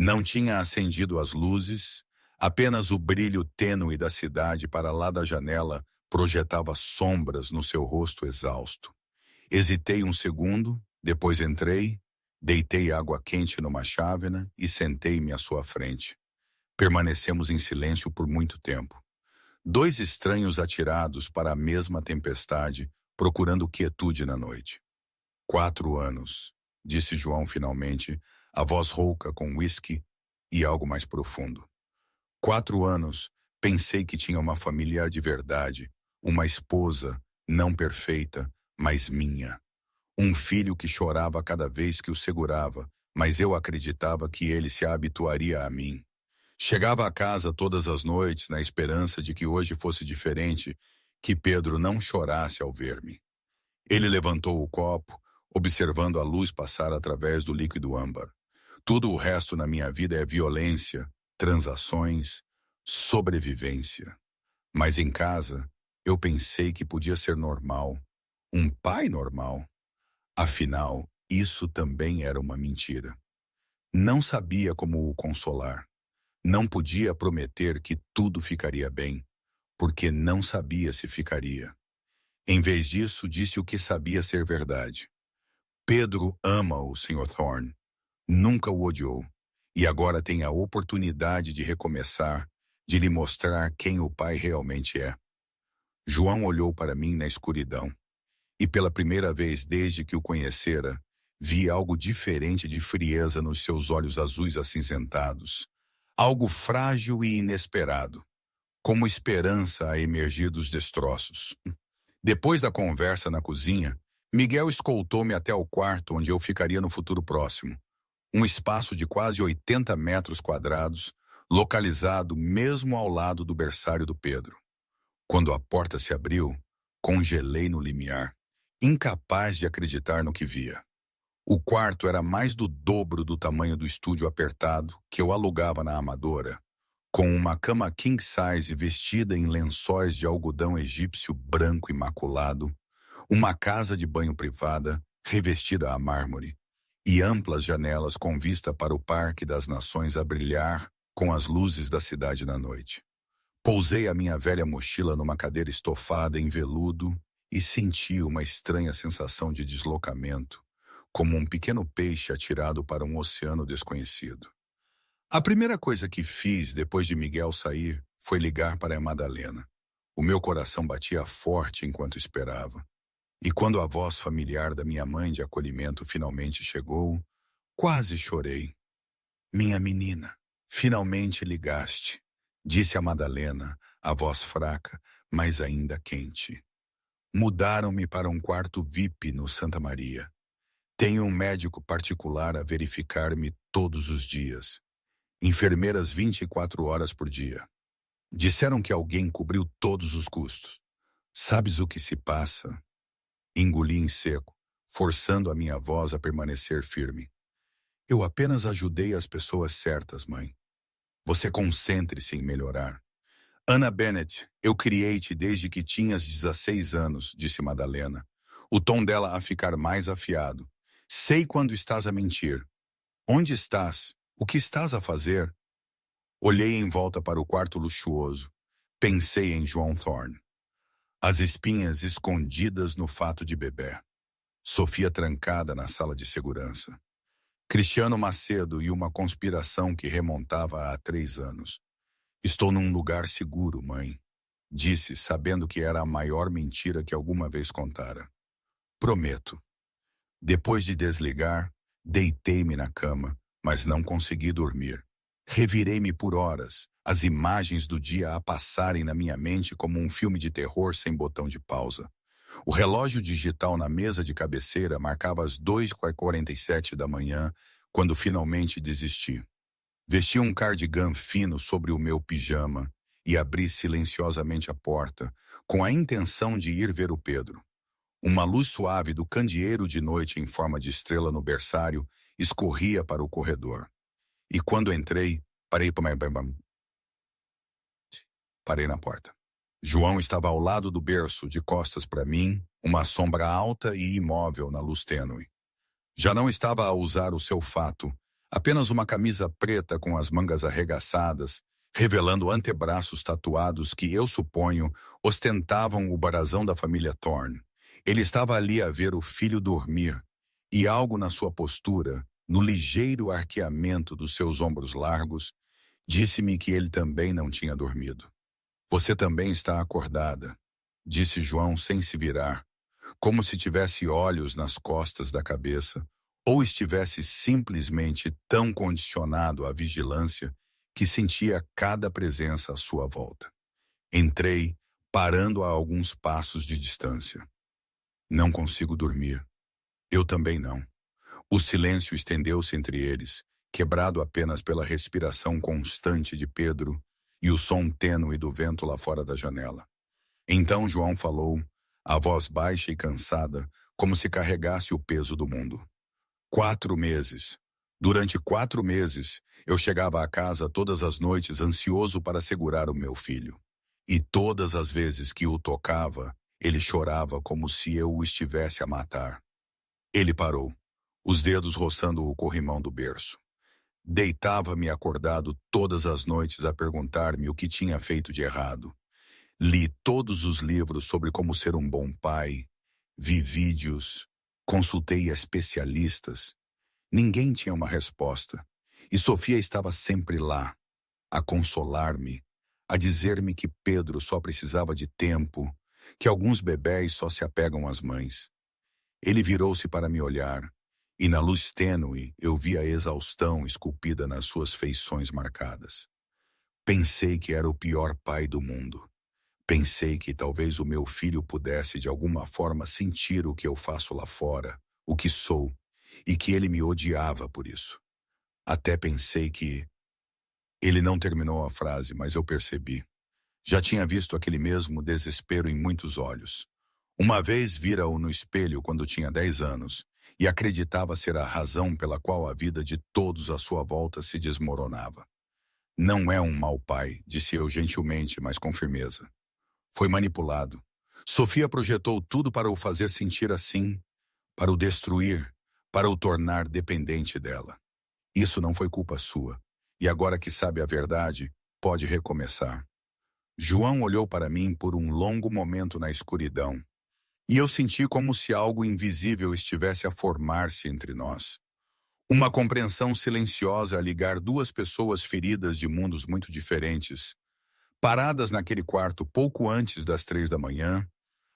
Não tinha acendido as luzes, apenas o brilho tênue da cidade para lá da janela projetava sombras no seu rosto exausto. Hesitei um segundo, depois entrei, deitei água quente numa chávena e sentei-me à sua frente. Permanecemos em silêncio por muito tempo. Dois estranhos atirados para a mesma tempestade, procurando quietude na noite. 4 anos, disse João finalmente, a voz rouca com uísque e algo mais profundo. 4 anos, pensei que tinha uma família de verdade, uma esposa, não perfeita, mas minha. Um filho que chorava cada vez que o segurava, mas eu acreditava que ele se habituaria a mim. Chegava a casa todas as noites na esperança de que hoje fosse diferente, que Pedro não chorasse ao ver-me. Ele levantou o copo, observando a luz passar através do líquido âmbar. Tudo o resto na minha vida é violência, transações, sobrevivência. Mas em casa, eu pensei que podia ser normal, um pai normal. Afinal, isso também era uma mentira. Não sabia como o consolar. Não podia prometer que tudo ficaria bem, porque não sabia se ficaria. Em vez disso, disse o que sabia ser verdade. Pedro ama o Sr. Thorne. Nunca o odiou. E agora tem a oportunidade de recomeçar, de lhe mostrar quem o pai realmente é. João olhou para mim na escuridão, e pela primeira vez desde que o conhecera, vi algo diferente de frieza nos seus olhos azuis acinzentados. Algo frágil e inesperado, como esperança a emergir dos destroços. Depois da conversa na cozinha, Miguel escoltou-me até o quarto onde eu ficaria no futuro próximo. Um espaço de quase 80 metros quadrados, localizado mesmo ao lado do berçário do Pedro. Quando a porta se abriu, congelei no limiar, incapaz de acreditar no que via. O quarto era mais do dobro do tamanho do estúdio apertado que eu alugava na Amadora, com uma cama king size vestida em lençóis de algodão egípcio branco imaculado, uma casa de banho privada revestida a mármore e amplas janelas com vista para o Parque das Nações a brilhar com as luzes da cidade na noite. Pousei a minha velha mochila numa cadeira estofada em veludo e senti uma estranha sensação de deslocamento, como um pequeno peixe atirado para um oceano desconhecido. A primeira coisa que fiz depois de Miguel sair foi ligar para a Madalena. O meu coração batia forte enquanto esperava. E quando a voz familiar da minha mãe de acolhimento finalmente chegou, quase chorei. Minha menina, finalmente ligaste, disse a Madalena, a voz fraca, mas ainda quente. Mudaram-me para um quarto VIP no Santa Maria. Tenho um médico particular a verificar-me todos os dias. Enfermeiras 24 horas por dia. Disseram que alguém cobriu todos os custos. Sabes o que se passa? Engoli em seco, forçando a minha voz a permanecer firme. Eu apenas ajudei as pessoas certas, mãe. Você concentre-se em melhorar. Anna Bennett, eu criei-te desde que tinhas 16 anos, disse Madalena. O tom dela a ficar mais afiado. Sei quando estás a mentir. Onde estás? O que estás a fazer? Olhei em volta para o quarto luxuoso. Pensei em João Thorne. As espinhas escondidas no fato de bebê. Sofia trancada na sala de segurança. Cristiano Macedo e uma conspiração que remontava a 3 anos. Estou num lugar seguro, mãe, disse, sabendo que era a maior mentira que alguma vez contara. Prometo. Depois de desligar, deitei-me na cama, mas não consegui dormir. Revirei-me por horas, as imagens do dia a passarem na minha mente como um filme de terror sem botão de pausa. O relógio digital na mesa de cabeceira marcava as 2h47 da manhã, quando finalmente desisti. Vesti um cardigan fino sobre o meu pijama e abri silenciosamente a porta, com a intenção de ir ver o Pedro. Uma luz suave do candeeiro de noite em forma de estrela no berçário escorria para o corredor. E quando entrei, parei na porta. João estava ao lado do berço, de costas para mim, uma sombra alta e imóvel na luz tênue. Já não estava a usar o seu fato, apenas uma camisa preta com as mangas arregaçadas, revelando antebraços tatuados que, eu suponho, ostentavam o brasão da família Thorne. Ele estava ali a ver o filho dormir, e algo na sua postura, no ligeiro arqueamento dos seus ombros largos, disse-me que ele também não tinha dormido. Você também está acordada, disse João sem se virar, como se tivesse olhos nas costas da cabeça, ou estivesse simplesmente tão condicionado à vigilância que sentia cada presença à sua volta. Entrei, parando a alguns passos de distância. Não consigo dormir. Eu também não. O silêncio estendeu-se entre eles, quebrado apenas pela respiração constante de Pedro e o som tênue do vento lá fora da janela. Então João falou, a voz baixa e cansada, como se carregasse o peso do mundo. 4 meses. Durante 4 meses, eu chegava a casa todas as noites ansioso para segurar o meu filho. E todas as vezes que o tocava, ele chorava como se eu o estivesse a matar. Ele parou, os dedos roçando o corrimão do berço. Deitava-me acordado todas as noites a perguntar-me o que tinha feito de errado. Li todos os livros sobre como ser um bom pai, vi vídeos, consultei especialistas. Ninguém tinha uma resposta, e Sofia estava sempre lá, a consolar-me, a dizer-me que Pedro só precisava de tempo, que alguns bebés só se apegam às mães. Ele virou-se para me olhar, e na luz tênue eu vi a exaustão esculpida nas suas feições marcadas. Pensei que era o pior pai do mundo. Pensei que talvez o meu filho pudesse de alguma forma sentir o que eu faço lá fora, o que sou, e que ele me odiava por isso. Até pensei que... Ele não terminou a frase, mas eu percebi. Já tinha visto aquele mesmo desespero em muitos olhos. Uma vez vira-o no espelho quando tinha 10 anos e acreditava ser a razão pela qual a vida de todos à sua volta se desmoronava. Não é um mau pai, disse eu gentilmente, mas com firmeza. Foi manipulado. Sofia projetou tudo para o fazer sentir assim, para o destruir, para o tornar dependente dela. Isso não foi culpa sua. E agora que sabe a verdade, pode recomeçar. João olhou para mim por um longo momento na escuridão. E eu senti como se algo invisível estivesse a formar-se entre nós. Uma compreensão silenciosa a ligar duas pessoas feridas de mundos muito diferentes, paradas naquele quarto pouco antes das 3 da manhã,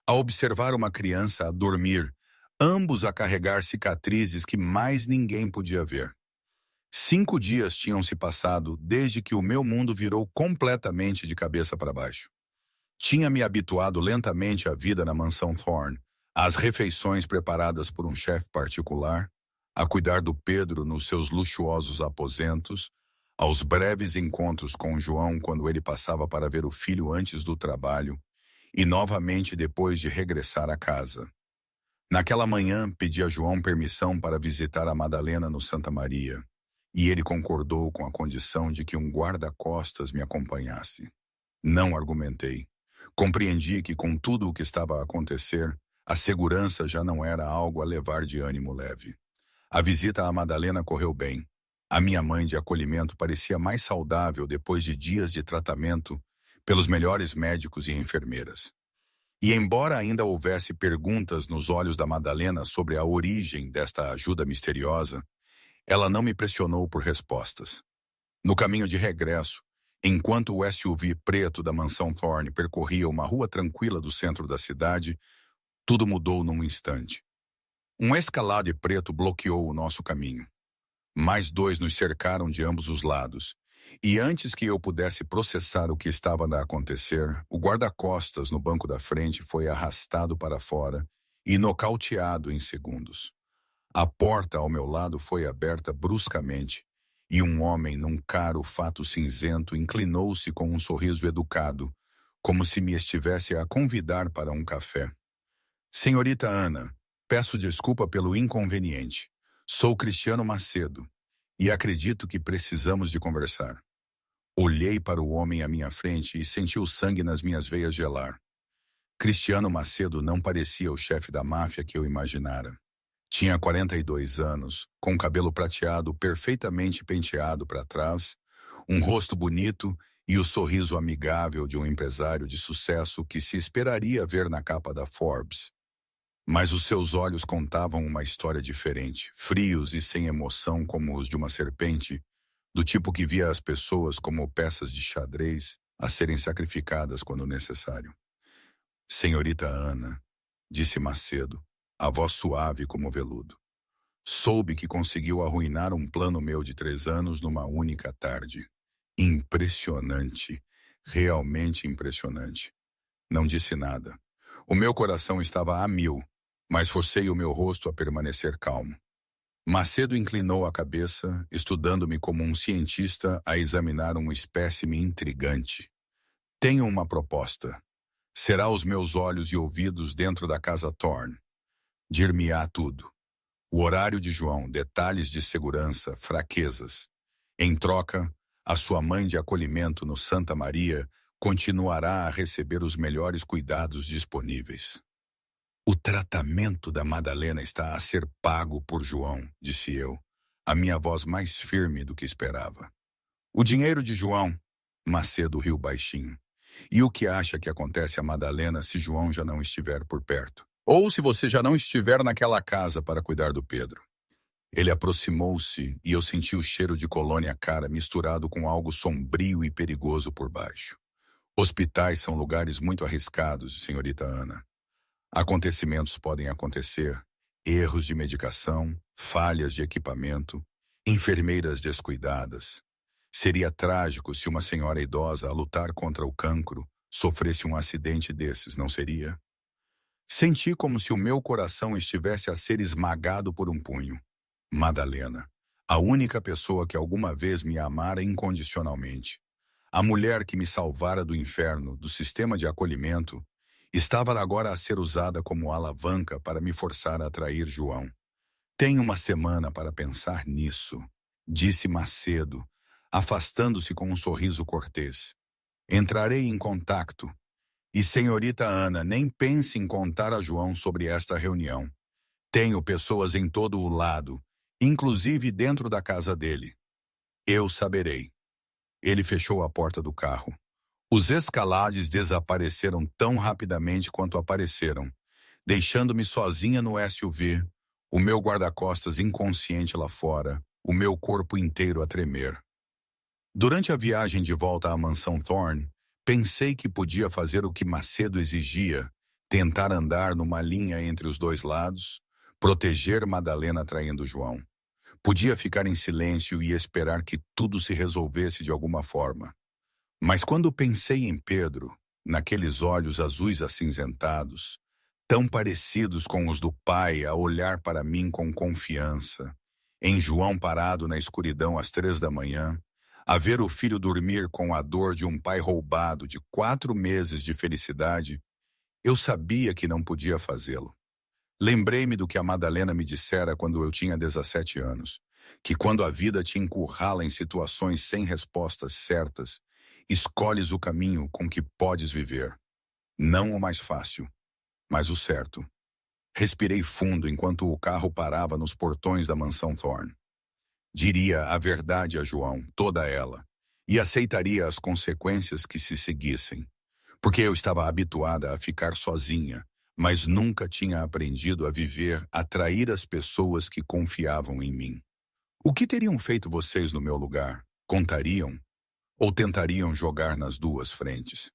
a observar uma criança a dormir, ambos a carregar cicatrizes que mais ninguém podia ver. 5 dias tinham se passado desde que o meu mundo virou completamente de cabeça para baixo. Tinha me habituado lentamente à vida na mansão Thorne, às refeições preparadas por um chefe particular, a cuidar do Pedro nos seus luxuosos aposentos, aos breves encontros com João quando ele passava para ver o filho antes do trabalho e novamente depois de regressar a casa. Naquela manhã, pedi a João permissão para visitar a Madalena no Santa Maria, e ele concordou com a condição de que um guarda-costas me acompanhasse. Não argumentei. Compreendi que com tudo o que estava a acontecer, a segurança já não era algo a levar de ânimo leve. A visita à Madalena correu bem. A minha mãe de acolhimento parecia mais saudável depois de dias de tratamento pelos melhores médicos e enfermeiras. E embora ainda houvesse perguntas nos olhos da Madalena sobre a origem desta ajuda misteriosa, ela não me pressionou por respostas. No caminho de regresso, enquanto o SUV preto da mansão Thorne percorria uma rua tranquila do centro da cidade, tudo mudou num instante. Um Escalade preto bloqueou o nosso caminho. Mais 2 nos cercaram de ambos os lados, e antes que eu pudesse processar o que estava a acontecer, o guarda-costas no banco da frente foi arrastado para fora e nocauteado em segundos. A porta ao meu lado foi aberta bruscamente, e um homem num caro fato cinzento inclinou-se com um sorriso educado, como se me estivesse a convidar para um café. Senhorita Ana, peço desculpa pelo inconveniente. Sou Cristiano Macedo, e acredito que precisamos de conversar. Olhei para o homem à minha frente e senti o sangue nas minhas veias gelar. Cristiano Macedo não parecia o chefe da máfia que eu imaginara. Tinha 42 anos, com cabelo prateado perfeitamente penteado para trás, um rosto bonito e o sorriso amigável de um empresário de sucesso que se esperaria ver na capa da Forbes. Mas os seus olhos contavam uma história diferente, frios e sem emoção como os de uma serpente, do tipo que via as pessoas como peças de xadrez a serem sacrificadas quando necessário. Senhorita Ana, disse Macedo, a voz suave como veludo. Soube que conseguiu arruinar um plano meu de 3 anos numa única tarde. Impressionante, realmente impressionante. Não disse nada. O meu coração estava a 1000, mas forcei o meu rosto a permanecer calmo. Macedo inclinou a cabeça, estudando-me como um cientista a examinar um espécime intrigante. Tenho uma proposta. Será os meus olhos e ouvidos dentro da casa Thorne. Dir-me-á tudo. O horário de João, detalhes de segurança, fraquezas. Em troca, a sua mãe de acolhimento no Santa Maria continuará a receber os melhores cuidados disponíveis. O tratamento da Madalena está a ser pago por João, disse eu, a minha voz mais firme do que esperava. O dinheiro de João, Macedo riu baixinho. E o que acha que acontece a Madalena se João já não estiver por perto? Ou se você já não estiver naquela casa para cuidar do Pedro? Ele aproximou-se e eu senti o cheiro de colônia cara misturado com algo sombrio e perigoso por baixo. Hospitais são lugares muito arriscados, senhorita Ana. Acontecimentos podem acontecer, erros de medicação, falhas de equipamento, enfermeiras descuidadas. Seria trágico se uma senhora idosa, a lutar contra o cancro, sofresse um acidente desses, não seria? Senti como se o meu coração estivesse a ser esmagado por um punho. Madalena, a única pessoa que alguma vez me amara incondicionalmente, a mulher que me salvara do inferno, do sistema de acolhimento, estava agora a ser usada como alavanca para me forçar a trair João. Tenho uma semana para pensar nisso, disse Macedo, afastando-se com um sorriso cortês. Entrarei em contacto. E senhorita Ana, nem pense em contar a João sobre esta reunião. Tenho pessoas em todo o lado, inclusive dentro da casa dele. Eu saberei. Ele fechou a porta do carro. Os escalades desapareceram tão rapidamente quanto apareceram, deixando-me sozinha no SUV, o meu guarda-costas inconsciente lá fora, o meu corpo inteiro a tremer. Durante a viagem de volta à mansão Thorne, pensei que podia fazer o que Macedo exigia, tentar andar numa linha entre os dois lados, proteger Madalena traindo João. Podia ficar em silêncio e esperar que tudo se resolvesse de alguma forma. Mas quando pensei em Pedro, naqueles olhos azuis acinzentados, tão parecidos com os do pai a olhar para mim com confiança, em João parado na escuridão às 3 da manhã, a ver o filho dormir com a dor de um pai roubado de 4 meses de felicidade, eu sabia que não podia fazê-lo. Lembrei-me do que a Madalena me dissera quando eu tinha 17 anos, que quando a vida te encurrala em situações sem respostas certas, escolhes o caminho com que podes viver. Não o mais fácil, mas o certo. Respirei fundo enquanto o carro parava nos portões da mansão Thorne. Diria a verdade a João, toda ela, e aceitaria as consequências que se seguissem, porque eu estava habituada a ficar sozinha, mas nunca tinha aprendido a viver, a trair as pessoas que confiavam em mim. O que teriam feito vocês no meu lugar? Contariam? Ou tentariam jogar nas duas frentes?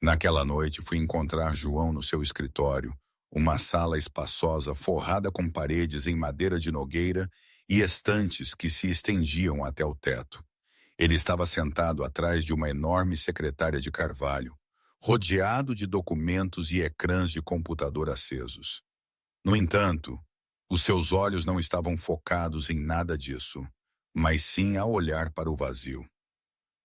Naquela noite fui encontrar João no seu escritório, uma sala espaçosa forrada com paredes em madeira de nogueira e estantes que se estendiam até o teto. Ele estava sentado atrás de uma enorme secretária de carvalho, rodeado de documentos e ecrãs de computador acesos. No entanto, os seus olhos não estavam focados em nada disso, mas sim a olhar para o vazio.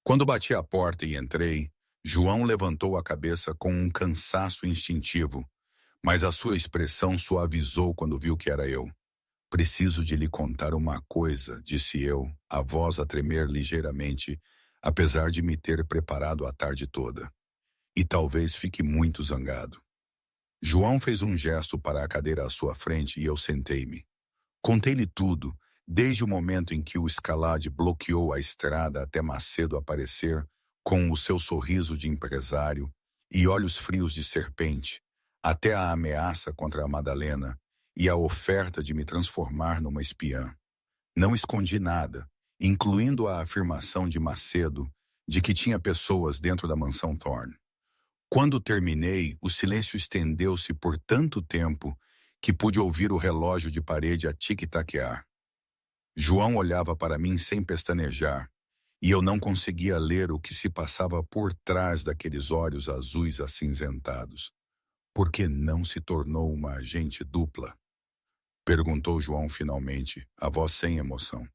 Quando bati à porta e entrei, João levantou a cabeça com um cansaço instintivo, mas a sua expressão suavizou quando viu que era eu. Preciso de lhe contar uma coisa, disse eu, a voz a tremer ligeiramente, apesar de me ter preparado a tarde toda. E talvez fique muito zangado. João fez um gesto para a cadeira à sua frente e eu sentei-me. Contei-lhe tudo, desde o momento em que o Escalade bloqueou a estrada até Macedo aparecer, com o seu sorriso de empresário e olhos frios de serpente, até a ameaça contra a Madalena e a oferta de me transformar numa espiã. Não escondi nada, incluindo a afirmação de Macedo de que tinha pessoas dentro da mansão Thorne. Quando terminei, o silêncio estendeu-se por tanto tempo que pude ouvir o relógio de parede a tic-taquear. João olhava para mim sem pestanejar, e eu não conseguia ler o que se passava por trás daqueles olhos azuis acinzentados. Por que não se tornou uma agente dupla? Perguntou João finalmente, a voz sem emoção.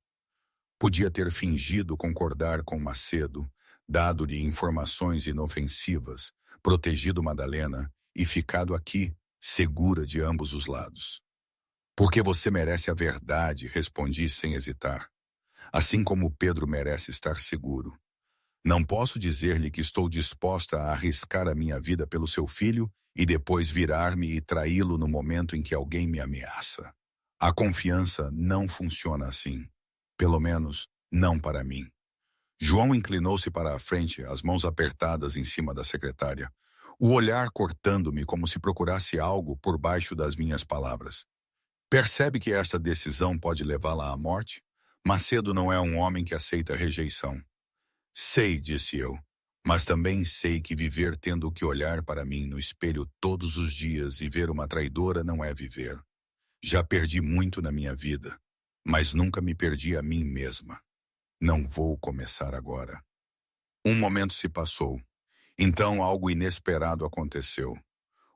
Podia ter fingido concordar com Macedo, dado-lhe informações inofensivas, protegido Madalena e ficado aqui, segura de ambos os lados. Porque você merece a verdade, respondi sem hesitar. Assim como Pedro merece estar seguro. Não posso dizer-lhe que estou disposta a arriscar a minha vida pelo seu filho e depois virar-me e traí-lo no momento em que alguém me ameaça. A confiança não funciona assim. Pelo menos, não para mim. João inclinou-se para a frente, as mãos apertadas em cima da secretária, o olhar cortando-me como se procurasse algo por baixo das minhas palavras. Percebe que esta decisão pode levá-la à morte? Macedo não é um homem que aceita rejeição. Sei, disse eu, Mas também sei que viver tendo que olhar para mim no espelho todos os dias e ver uma traidora não é viver. Já perdi muito na minha vida, mas nunca me perdi a mim mesma. Não vou começar agora. Um momento se passou. Então algo inesperado aconteceu.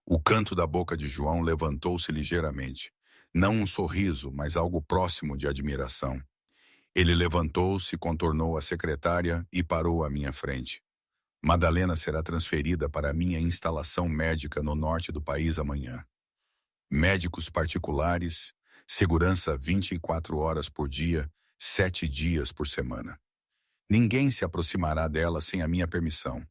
O canto da boca de João levantou-se ligeiramente. Não um sorriso, mas algo próximo de admiração. Ele levantou-se, contornou a secretária e parou à minha frente. Madalena será transferida para a minha instalação médica no norte do país amanhã. Médicos particulares, segurança 24 horas por dia, 7 dias por semana. Ninguém se aproximará dela sem a minha permissão.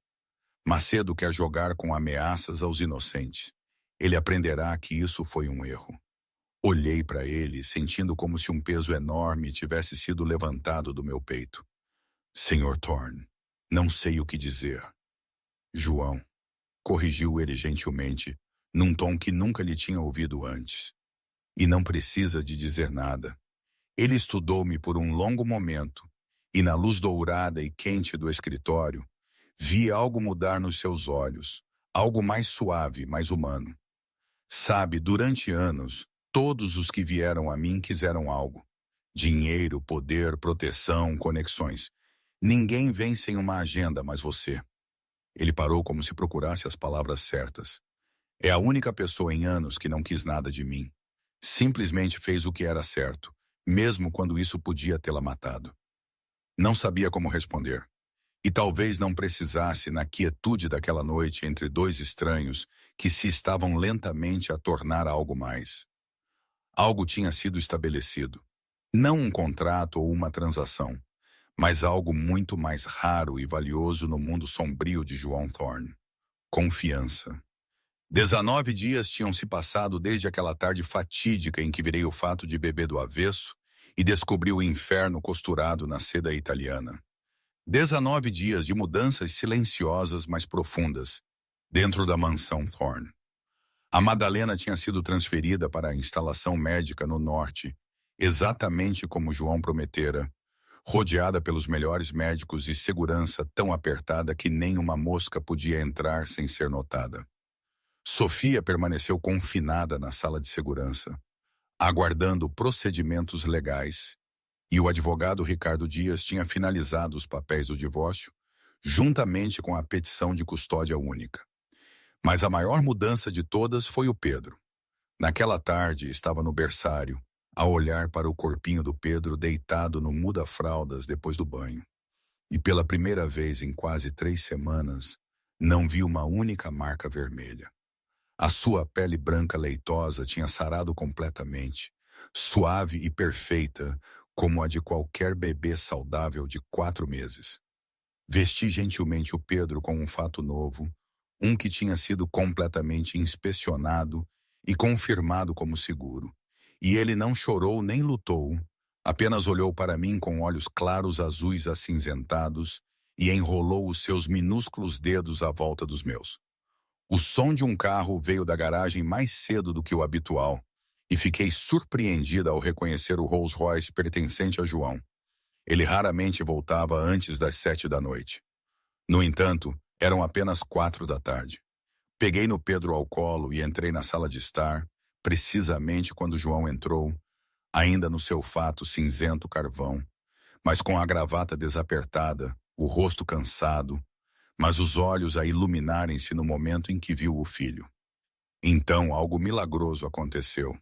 Macedo quer jogar com ameaças aos inocentes. Ele aprenderá que isso foi um erro. Olhei para ele, sentindo como se um peso enorme tivesse sido levantado do meu peito. Senhor Thorne, não sei o que dizer. João, corrigiu ele gentilmente, num tom que nunca lhe tinha ouvido antes. E não precisa de dizer nada. Ele estudou-me por um longo momento, e na luz dourada e quente do escritório, vi algo mudar nos seus olhos, algo mais suave, mais humano. Sabe, durante anos, todos os que vieram a mim quiseram algo. Dinheiro, poder, proteção, conexões. Ninguém vem sem uma agenda, mas você. Ele parou como se procurasse as palavras certas. É a única pessoa em anos que não quis nada de mim. Simplesmente fez o que era certo, mesmo quando isso podia tê-la matado. Não sabia como responder. E talvez não precisasse na quietude daquela noite entre dois estranhos que se estavam lentamente a tornar algo mais. Algo tinha sido estabelecido. Não um contrato ou uma transação, mas algo muito mais raro e valioso no mundo sombrio de João Thorne. Confiança. 19 dias tinham se passado desde aquela tarde fatídica em que virei o fato de beber do avesso e descobri o inferno costurado na seda italiana. 19 dias de mudanças silenciosas, mas profundas, dentro da mansão Thorne. A Madalena tinha sido transferida para a instalação médica no norte, exatamente como João prometera, rodeada pelos melhores médicos e segurança tão apertada que nem uma mosca podia entrar sem ser notada. Sofia permaneceu confinada na sala de segurança, aguardando procedimentos legais, e o advogado Ricardo Dias tinha finalizado os papéis do divórcio, juntamente com a petição de custódia única. Mas a maior mudança de todas foi o Pedro. Naquela tarde, estava no berçário, a olhar para o corpinho do Pedro deitado no muda-fraldas depois do banho. E pela primeira vez em quase 3 semanas, não vi uma única marca vermelha. A sua pele branca leitosa tinha sarado completamente, suave e perfeita, como a de qualquer bebê saudável de 4 meses. Vesti gentilmente o Pedro com um fato novo, um que tinha sido completamente inspecionado e confirmado como seguro. E ele não chorou nem lutou, apenas olhou para mim com olhos claros azuis acinzentados e enrolou os seus minúsculos dedos à volta dos meus. O som de um carro veio da garagem mais cedo do que o habitual, e fiquei surpreendida ao reconhecer o Rolls Royce pertencente a João. Ele raramente voltava antes das 7 da noite. No entanto, eram apenas 4 da tarde. Peguei no Pedro ao colo e entrei na sala de estar, precisamente quando João entrou, ainda no seu fato cinzento carvão, mas com a gravata desapertada, o rosto cansado, mas os olhos a iluminarem-se no momento em que viu o filho. Então algo milagroso aconteceu.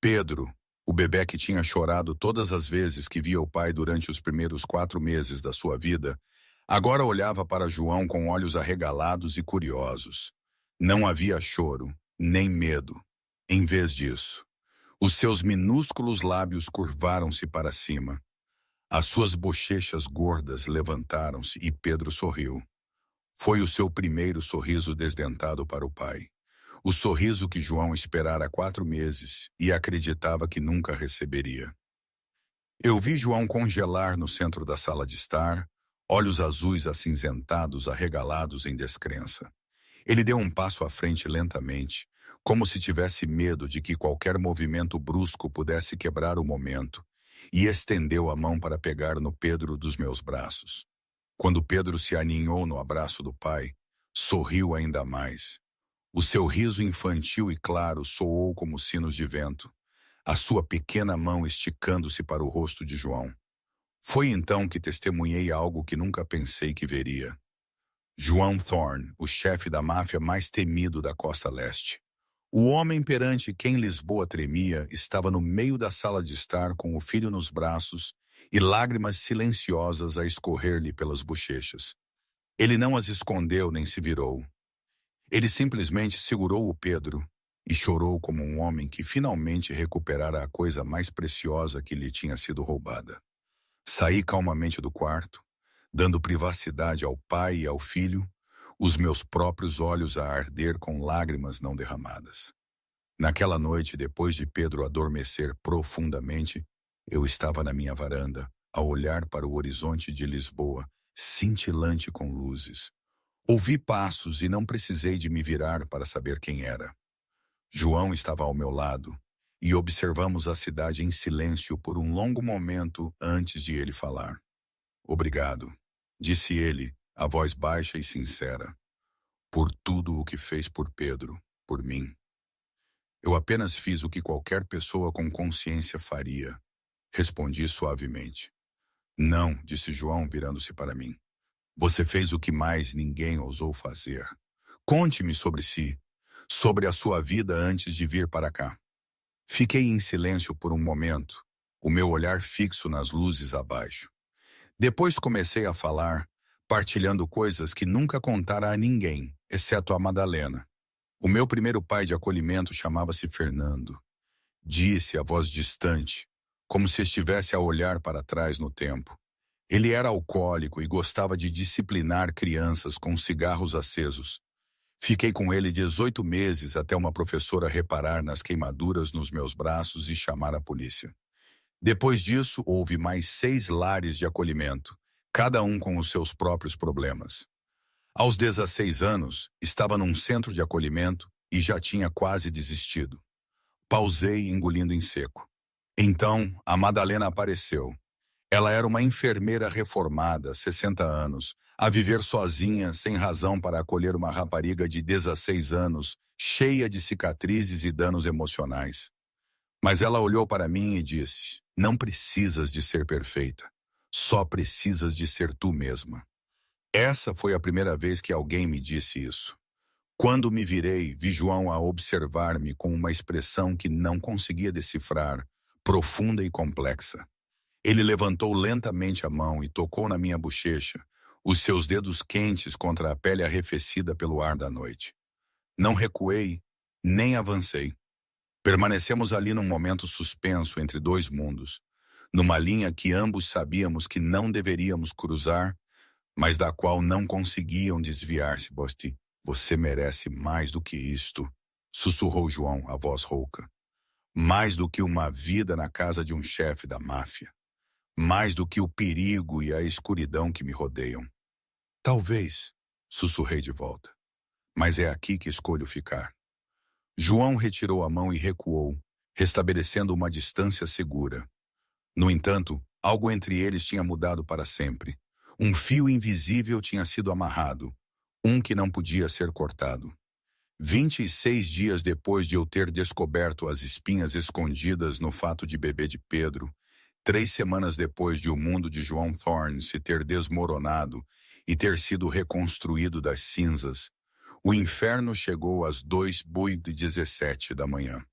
Pedro, o bebê que tinha chorado todas as vezes que via o pai durante os primeiros 4 meses da sua vida, agora olhava para João com olhos arregalados e curiosos. Não havia choro, nem medo. Em vez disso, os seus minúsculos lábios curvaram-se para cima. As suas bochechas gordas levantaram-se e Pedro sorriu. Foi o seu primeiro sorriso desdentado para o pai. O sorriso que João esperara há 4 meses e acreditava que nunca receberia. Eu vi João congelar no centro da sala de estar, olhos azuis acinzentados arregalados em descrença. Ele deu um passo à frente lentamente, como se tivesse medo de que qualquer movimento brusco pudesse quebrar o momento, e estendeu a mão para pegar no Pedro dos meus braços. Quando Pedro se aninhou no abraço do pai, sorriu ainda mais. O seu riso infantil e claro soou como sinos de vento, a sua pequena mão esticando-se para o rosto de João. Foi então que testemunhei algo que nunca pensei que veria. João Thorne, o chefe da máfia mais temido da costa leste. O homem perante quem Lisboa tremia estava no meio da sala de estar com o filho nos braços e lágrimas silenciosas a escorrer-lhe pelas bochechas. Ele não as escondeu nem se virou. Ele simplesmente segurou o Pedro e chorou como um homem que finalmente recuperara a coisa mais preciosa que lhe tinha sido roubada. Saí calmamente do quarto, dando privacidade ao pai e ao filho, os meus próprios olhos a arder com lágrimas não derramadas. Naquela noite, depois de Pedro adormecer profundamente, eu estava na minha varanda, a olhar para o horizonte de Lisboa, cintilante com luzes. Ouvi passos e não precisei de me virar para saber quem era. João estava ao meu lado, e observamos a cidade em silêncio por um longo momento antes de ele falar. Obrigado, disse ele, a voz baixa e sincera, por tudo o que fez por Pedro, por mim. Eu apenas fiz o que qualquer pessoa com consciência faria, respondi suavemente. Não, disse João, virando-se para mim. Você fez o que mais ninguém ousou fazer. Conte-me sobre si, sobre a sua vida antes de vir para cá. Fiquei em silêncio por um momento, o meu olhar fixo nas luzes abaixo. Depois comecei a falar, partilhando coisas que nunca contara a ninguém, exceto a Madalena. O meu primeiro pai de acolhimento chamava-se Fernando. Disse a voz distante, como se estivesse a olhar para trás no tempo. Ele era alcoólico e gostava de disciplinar crianças com cigarros acesos. Fiquei com ele 18 meses até uma professora reparar nas queimaduras nos meus braços e chamar a polícia. Depois disso, houve mais 6 lares de acolhimento, cada um com os seus próprios problemas. Aos 16 anos, estava num centro de acolhimento e já tinha quase desistido. Pausei, engolindo em seco. Então, a Madalena apareceu. Ela era uma enfermeira reformada, 60 anos, a viver sozinha, sem razão para acolher uma rapariga de 16 anos, cheia de cicatrizes e danos emocionais. Mas ela olhou para mim e disse, não precisas de ser perfeita, só precisas de ser tu mesma. Essa foi a primeira vez que alguém me disse isso. Quando me virei, vi João a observar-me com uma expressão que não conseguia decifrar, profunda e complexa. Ele levantou lentamente a mão e tocou na minha bochecha, os seus dedos quentes contra a pele arrefecida pelo ar da noite. Não recuei, nem avancei. Permanecemos ali num momento suspenso entre 2 mundos, numa linha que ambos sabíamos que não deveríamos cruzar, mas da qual não conseguiam desviar-se. Bosti, você merece mais do que isto, sussurrou João, a voz rouca. Mais do que uma vida na casa de um chefe da máfia. Mais do que o perigo e a escuridão que me rodeiam. Talvez, sussurrei de volta, mas é aqui que escolho ficar. João retirou a mão e recuou, restabelecendo uma distância segura. No entanto, algo entre eles tinha mudado para sempre. Um fio invisível tinha sido amarrado, um que não podia ser cortado. 26 dias depois de eu ter descoberto as espinhas escondidas no fato de bebê de Pedro, 3 semanas depois de o mundo de João Thorne se ter desmoronado e ter sido reconstruído das cinzas, o inferno chegou às 2h17 da manhã.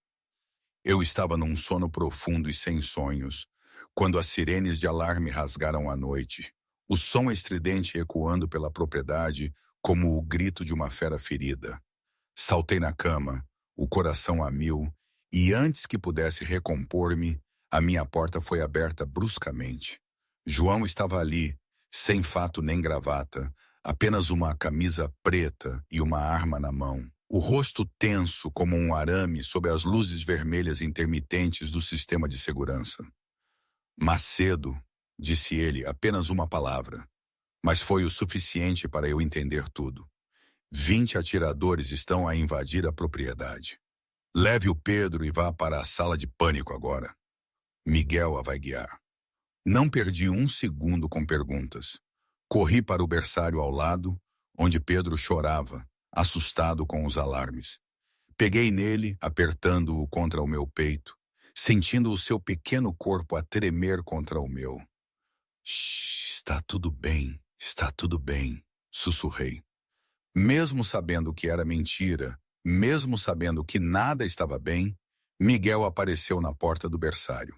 Eu estava num sono profundo e sem sonhos, quando as sirenes de alarme rasgaram a noite, o som estridente ecoando pela propriedade como o grito de uma fera ferida. Saltei na cama, o coração a mil, e antes que pudesse recompor-me, a minha porta foi aberta bruscamente. João estava ali, sem fato nem gravata, apenas uma camisa preta e uma arma na mão. O rosto tenso como um arame sob as luzes vermelhas intermitentes do sistema de segurança. Macedo, disse ele, apenas uma palavra. Mas foi o suficiente para eu entender tudo. 20 atiradores estão a invadir a propriedade. Leve o Pedro e vá para a sala de pânico agora. Miguel a vai guiar. Não perdi um segundo com perguntas. Corri para o berçário ao lado, onde Pedro chorava, assustado com os alarmes. Peguei nele, apertando-o contra o meu peito, sentindo o seu pequeno corpo a tremer contra o meu. Shhh, está tudo bem, sussurrei. Mesmo sabendo que era mentira, mesmo sabendo que nada estava bem, Miguel apareceu na porta do berçário.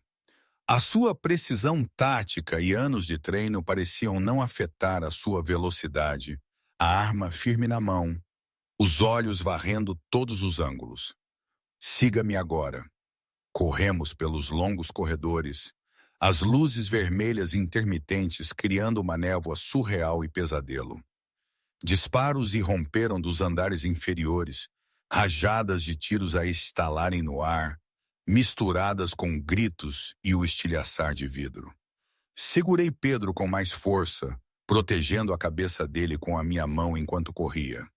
A sua precisão tática e anos de treino pareciam não afetar a sua velocidade, a arma firme na mão, os olhos varrendo todos os ângulos. Siga-me agora. Corremos pelos longos corredores, as luzes vermelhas intermitentes criando uma névoa surreal e pesadelo. Disparos irromperam dos andares inferiores, rajadas de tiros a estalarem no ar, misturadas com gritos e o estilhaçar de vidro. Segurei Pedro com mais força, protegendo a cabeça dele com a minha mão enquanto corria.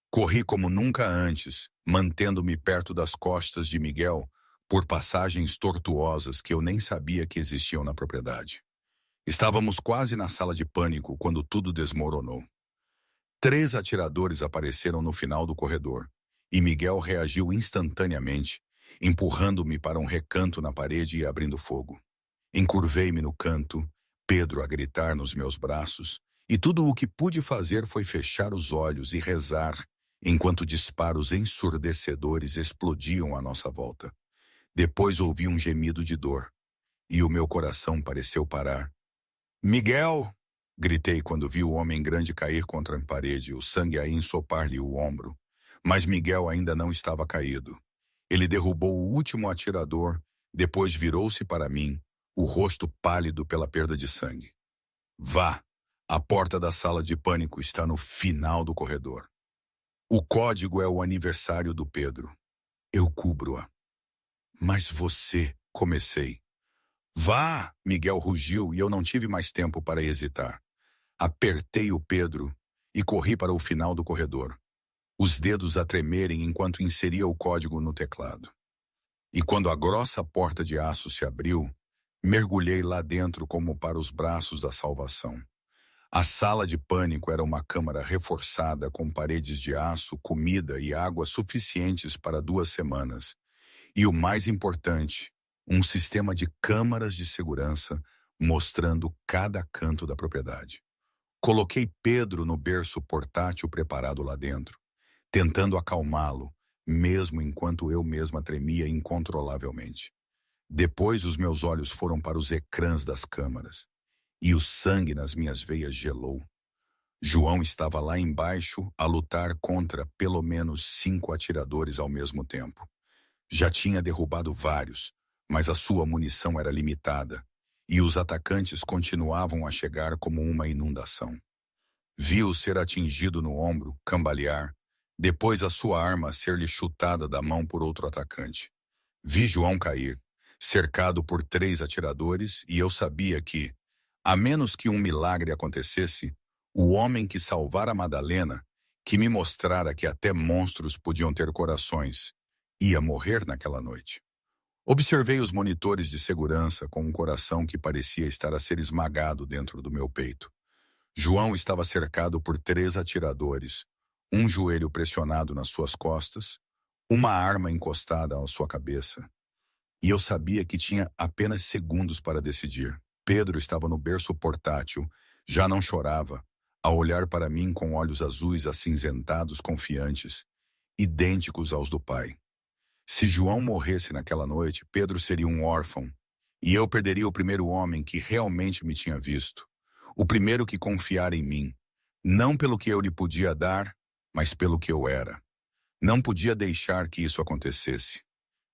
Corri como nunca antes, mantendo-me perto das costas de Miguel por passagens tortuosas que eu nem sabia que existiam na propriedade. Estávamos quase na sala de pânico quando tudo desmoronou. 3 atiradores apareceram no final do corredor, e Miguel reagiu instantaneamente, empurrando-me para um recanto na parede e abrindo fogo. Encurvei-me no canto, Pedro a gritar nos meus braços, e tudo o que pude fazer foi fechar os olhos e rezar, enquanto disparos ensurdecedores explodiam à nossa volta. Depois ouvi um gemido de dor, e o meu coração pareceu parar. Miguel! Gritei quando vi o homem grande cair contra a parede, o sangue a ensopar-lhe o ombro. Mas Miguel ainda não estava caído. Ele derrubou o último atirador, depois virou-se para mim, o rosto pálido pela perda de sangue. Vá! A porta da sala de pânico está no final do corredor. O código é o aniversário do Pedro. Eu cubro-a. Mas você, comecei. Vá! Miguel rugiu e eu não tive mais tempo para hesitar. Apertei o Pedro e corri para o final do corredor, os dedos a tremerem enquanto inseria o código no teclado. E quando a grossa porta de aço se abriu, mergulhei lá dentro como para os braços da salvação. A sala de pânico era uma câmara reforçada com paredes de aço, comida e água suficientes para 2 semanas. E o mais importante, um sistema de câmaras de segurança mostrando cada canto da propriedade. Coloquei Pedro no berço portátil preparado lá dentro, tentando acalmá-lo, mesmo enquanto eu mesma tremia incontrolavelmente. Depois os meus olhos foram para os ecrãs das câmaras, e o sangue nas minhas veias gelou. João estava lá embaixo a lutar contra pelo menos 5 atiradores ao mesmo tempo. Já tinha derrubado vários, mas a sua munição era limitada, e os atacantes continuavam a chegar como uma inundação. Vi-o ser atingido no ombro, cambalear, depois a sua arma ser-lhe chutada da mão por outro atacante. Vi João cair, cercado por 3 atiradores, e eu sabia que, a menos que um milagre acontecesse, o homem que salvara Madalena, que me mostrara que até monstros podiam ter corações, ia morrer naquela noite. Observei os monitores de segurança com um coração que parecia estar a ser esmagado dentro do meu peito. João estava cercado por 3 atiradores, um joelho pressionado nas suas costas, uma arma encostada à sua cabeça. E eu sabia que tinha apenas segundos para decidir. Pedro estava no berço portátil, já não chorava, a olhar para mim com olhos azuis acinzentados confiantes, idênticos aos do pai. Se João morresse naquela noite, Pedro seria um órfão, e eu perderia o primeiro homem que realmente me tinha visto, o primeiro que confiara em mim, não pelo que eu lhe podia dar, mas pelo que eu era. Não podia deixar que isso acontecesse.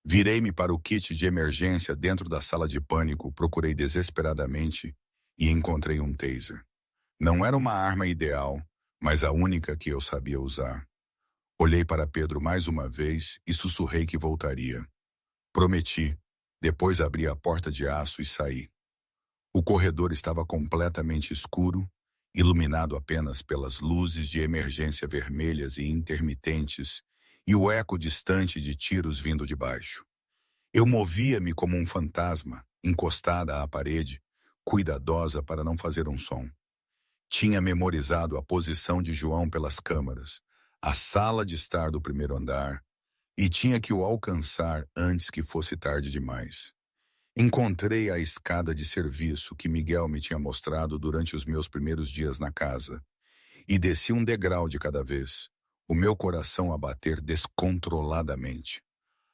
Virei-me para o kit de emergência dentro da sala de pânico, procurei desesperadamente e encontrei um taser. Não era uma arma ideal, mas a única que eu sabia usar. Olhei para Pedro mais uma vez e sussurrei que voltaria. Prometi. Depois abri a porta de aço e saí. O corredor estava completamente escuro, iluminado apenas pelas luzes de emergência vermelhas e intermitentes e o eco distante de tiros vindo de baixo. Eu movia-me como um fantasma, encostada à parede, cuidadosa para não fazer um som. Tinha memorizado a posição de João pelas câmaras, a sala de estar do primeiro andar, e tinha que o alcançar antes que fosse tarde demais. Encontrei a escada de serviço que Miguel me tinha mostrado durante os meus primeiros dias na casa, e desci um degrau de cada vez, o meu coração a bater descontroladamente.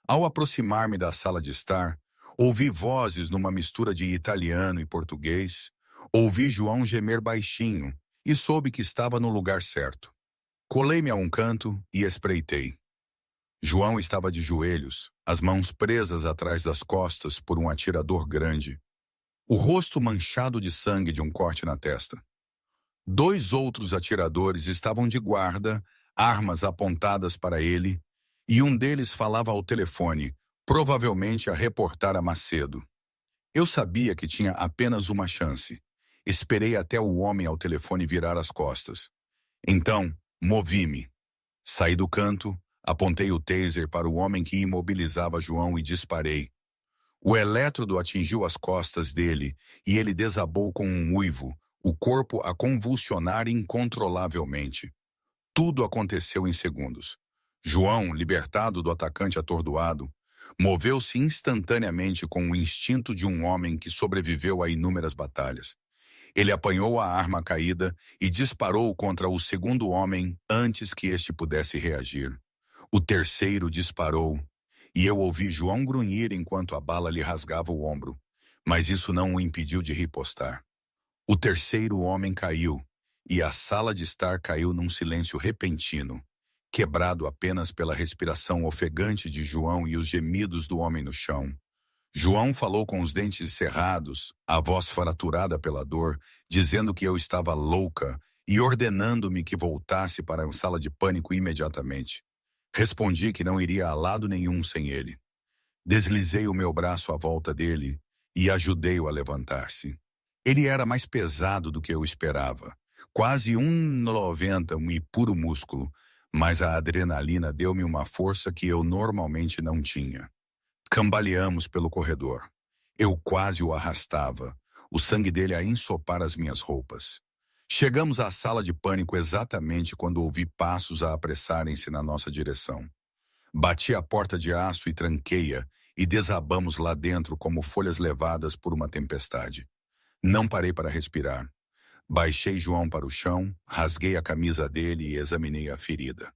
Ao aproximar-me da sala de estar, ouvi vozes numa mistura de italiano e português, ouvi João gemer baixinho e soube que estava no lugar certo. Colei-me a um canto e espreitei. João estava de joelhos, as mãos presas atrás das costas por um atirador grande, o rosto manchado de sangue de um corte na testa. 2 outros atiradores estavam de guarda, armas apontadas para ele, e um deles falava ao telefone, provavelmente a reportar a Macedo. Eu sabia que tinha apenas uma chance. Esperei até o homem ao telefone virar as costas. Então, movi-me. Saí do canto, apontei o taser para o homem que imobilizava João e disparei. O elétrodo atingiu as costas dele e ele desabou com um uivo, o corpo a convulsionar incontrolavelmente. Tudo aconteceu em segundos. João, libertado do atacante atordoado, moveu-se instantaneamente com o instinto de um homem que sobreviveu a inúmeras batalhas. Ele apanhou a arma caída e disparou contra o segundo homem antes que este pudesse reagir. O terceiro disparou, e eu ouvi João grunhir enquanto a bala lhe rasgava o ombro, mas isso não o impediu de ripostar. O terceiro homem caiu, e a sala de estar caiu num silêncio repentino, quebrado apenas pela respiração ofegante de João e os gemidos do homem no chão. João falou com os dentes cerrados, a voz fraturada pela dor, dizendo que eu estava louca e ordenando-me que voltasse para a sala de pânico imediatamente. Respondi que não iria a lado nenhum sem ele. Deslizei o meu braço à volta dele e ajudei-o a levantar-se. Ele era mais pesado do que eu esperava, quase 1,90, um puro músculo, mas a adrenalina deu-me uma força que eu normalmente não tinha. Cambaleamos pelo corredor. Eu quase o arrastava, o sangue dele a ensopar as minhas roupas. Chegamos à sala de pânico exatamente quando ouvi passos a apressarem-se na nossa direção. Bati a porta de aço e tranquei-a, e desabamos lá dentro como folhas levadas por uma tempestade. Não parei para respirar. Baixei João para o chão, rasguei a camisa dele e examinei a ferida.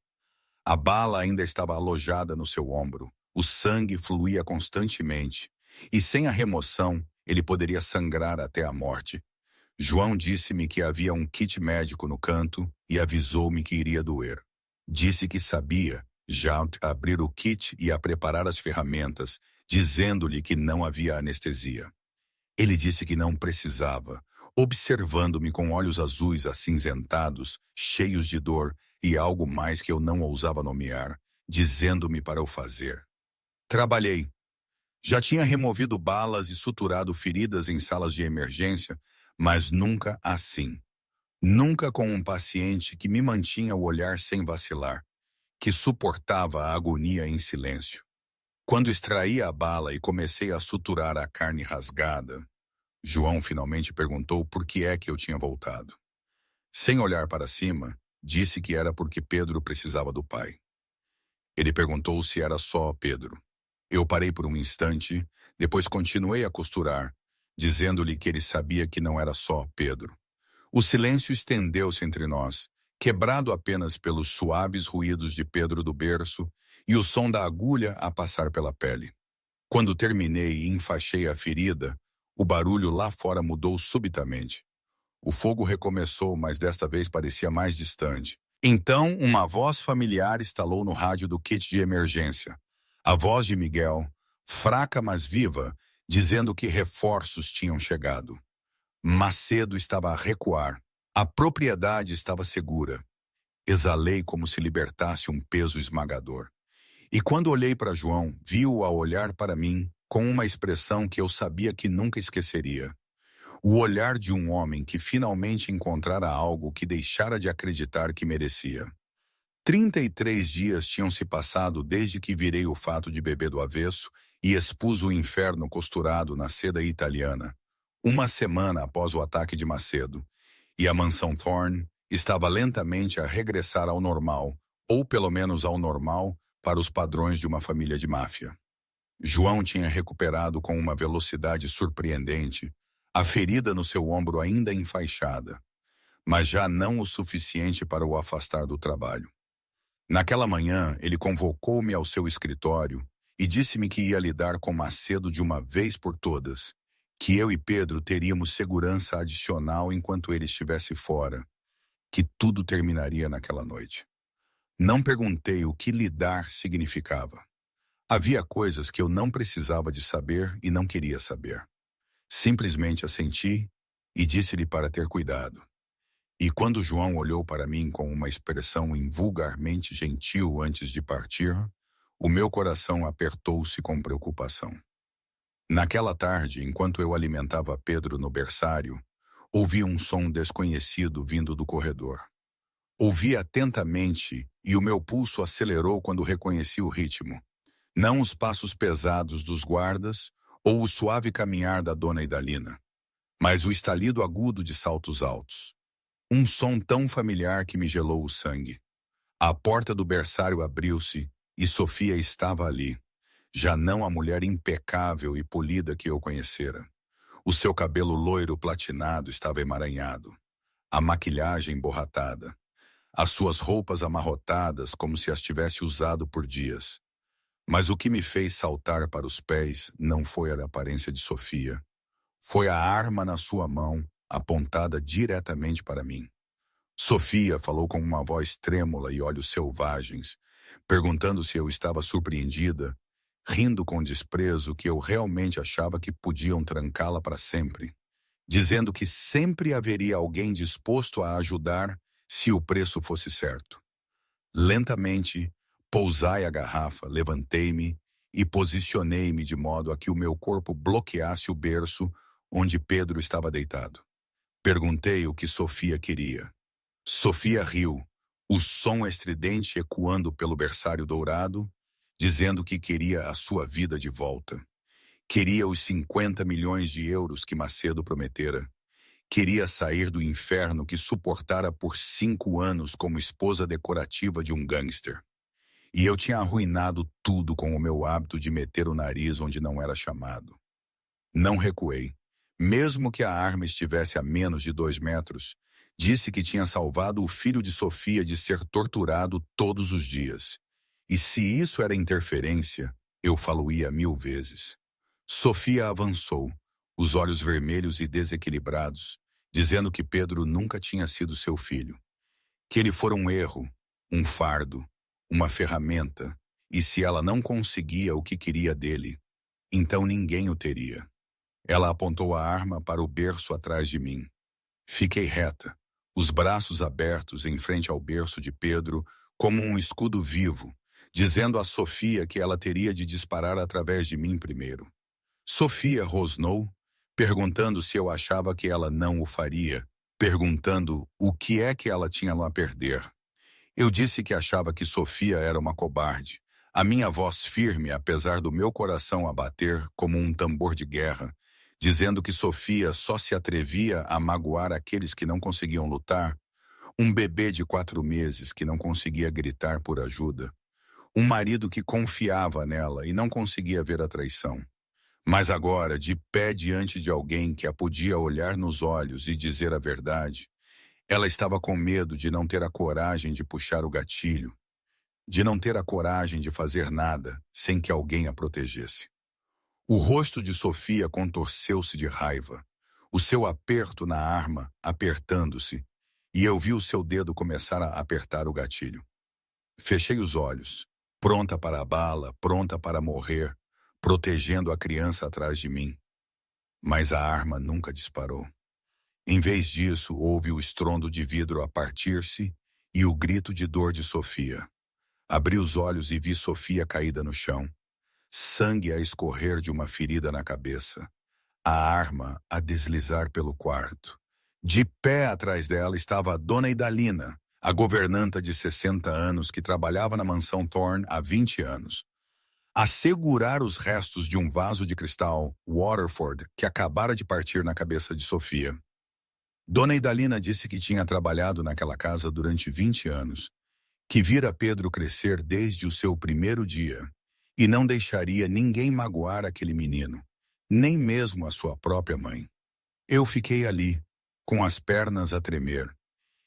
A bala ainda estava alojada no seu ombro. O sangue fluía constantemente, e sem a remoção, ele poderia sangrar até a morte. João disse-me que havia um kit médico no canto e avisou-me que iria doer. Disse que sabia, já abrir o kit e a preparar as ferramentas, dizendo-lhe que não havia anestesia. Ele disse que não precisava, observando-me com olhos azuis acinzentados, cheios de dor e algo mais que eu não ousava nomear, dizendo-me para o fazer. Trabalhei. Já tinha removido balas e suturado feridas em salas de emergência, mas nunca assim. Nunca com um paciente que me mantinha o olhar sem vacilar, que suportava a agonia em silêncio. Quando extraí a bala e comecei a suturar a carne rasgada, João finalmente perguntou por que é que eu tinha voltado. Sem olhar para cima, disse que era porque Pedro precisava do pai. Ele perguntou se era só Pedro. Eu parei por um instante, depois continuei a costurar, dizendo-lhe que ele sabia que não era só Pedro. O silêncio estendeu-se entre nós, quebrado apenas pelos suaves ruídos de Pedro do berço e o som da agulha a passar pela pele. Quando terminei e enfaixei a ferida, o barulho lá fora mudou subitamente. O fogo recomeçou, mas desta vez parecia mais distante. Então, uma voz familiar estalou no rádio do kit de emergência. A voz de Miguel, fraca mas viva, dizendo que reforços tinham chegado. Macedo estava a recuar. A propriedade estava segura. Exalei como se libertasse um peso esmagador. E quando olhei para João, vi-o a olhar para mim com uma expressão que eu sabia que nunca esqueceria. O olhar de um homem que finalmente encontrara algo que deixara de acreditar que merecia. 33 dias tinham se passado desde que virei o fato de bebê do avesso e expus o inferno costurado na seda italiana. Uma semana após o ataque de Macedo. E a mansão Thorne estava lentamente a regressar ao normal, ou pelo menos ao normal para os padrões de uma família de máfia. João tinha recuperado com uma velocidade surpreendente, a ferida no seu ombro ainda enfaixada, mas já não o suficiente para o afastar do trabalho. Naquela manhã, ele convocou-me ao seu escritório e disse-me que ia lidar com Macedo de uma vez por todas, que eu e Pedro teríamos segurança adicional enquanto ele estivesse fora, que tudo terminaria naquela noite. Não perguntei o que lidar significava. Havia coisas que eu não precisava de saber e não queria saber. Simplesmente assenti e disse-lhe para ter cuidado. E quando João olhou para mim com uma expressão invulgarmente gentil antes de partir, o meu coração apertou-se com preocupação. Naquela tarde, enquanto eu alimentava Pedro no berçário, ouvi um som desconhecido vindo do corredor. Ouvi atentamente e o meu pulso acelerou quando reconheci o ritmo. Não os passos pesados dos guardas ou o suave caminhar da dona Idalina, mas o estalido agudo de saltos altos. Um som tão familiar que me gelou o sangue. A porta do berçário abriu-se e Sofia estava ali, já não a mulher impecável e polida que eu conhecera. O seu cabelo loiro platinado estava emaranhado, a maquilhagem borratada, as suas roupas amarrotadas como se as tivesse usado por dias. Mas o que me fez saltar para os pés não foi a aparência de Sofia. Foi a arma na sua mão, apontada diretamente para mim. Sofia falou com uma voz trêmula e olhos selvagens, perguntando se eu estava surpreendida, rindo com desprezo que eu realmente achava que podiam trancá-la para sempre, dizendo que sempre haveria alguém disposto a ajudar se o preço fosse certo. Lentamente, pousai a garrafa, levantei-me e posicionei-me de modo a que o meu corpo bloqueasse o berço onde Pedro estava deitado. Perguntei o que Sofia queria. Sofia riu, o som estridente ecoando pelo berçário dourado, dizendo que queria a sua vida de volta. Queria os 50 milhões de euros que Macedo prometera. Queria sair do inferno que suportara por 5 anos como esposa decorativa de um gangster. E eu tinha arruinado tudo com o meu hábito de meter o nariz onde não era chamado. Não recuei. Mesmo que a arma estivesse a menos de 2 metros, disse que tinha salvado o filho de Sofia de ser torturado todos os dias. E se isso era interferência, eu falo-ia 1000 vezes. Sofia avançou, os olhos vermelhos e desequilibrados, dizendo que Pedro nunca tinha sido seu filho. Que ele fora um erro, um fardo, uma ferramenta, e se ela não conseguia o que queria dele, então ninguém o teria. Ela apontou a arma para o berço atrás de mim. Fiquei reta, os braços abertos em frente ao berço de Pedro, como um escudo vivo, dizendo a Sofia que ela teria de disparar através de mim primeiro. Sofia rosnou, perguntando se eu achava que ela não o faria, perguntando o que é que ela tinha lá a perder. Eu disse que achava que Sofia era uma cobarde, a minha voz firme apesar do meu coração a bater como um tambor de guerra, dizendo que Sofia só se atrevia a magoar aqueles que não conseguiam lutar, um bebê de 4 meses que não conseguia gritar por ajuda, um marido que confiava nela e não conseguia ver a traição. Mas agora, de pé diante de alguém que a podia olhar nos olhos e dizer a verdade, ela estava com medo de não ter a coragem de puxar o gatilho, de não ter a coragem de fazer nada sem que alguém a protegesse. O rosto de Sofia contorceu-se de raiva, o seu aperto na arma apertando-se, e eu vi o seu dedo começar a apertar o gatilho. Fechei os olhos, pronta para a bala, pronta para morrer, protegendo a criança atrás de mim. Mas a arma nunca disparou. Em vez disso, houve o estrondo de vidro a partir-se e o grito de dor de Sofia. Abri os olhos e vi Sofia caída no chão, sangue a escorrer de uma ferida na cabeça, a arma a deslizar pelo quarto. De pé atrás dela estava a dona Idalina, a governanta de 60 anos que trabalhava na mansão Thorne há 20 anos. A segurar os restos de um vaso de cristal Waterford que acabara de partir na cabeça de Sofia. Dona Idalina disse que tinha trabalhado naquela casa durante 20 anos, que vira Pedro crescer desde o seu primeiro dia e não deixaria ninguém magoar aquele menino, nem mesmo a sua própria mãe. Eu fiquei ali, com as pernas a tremer,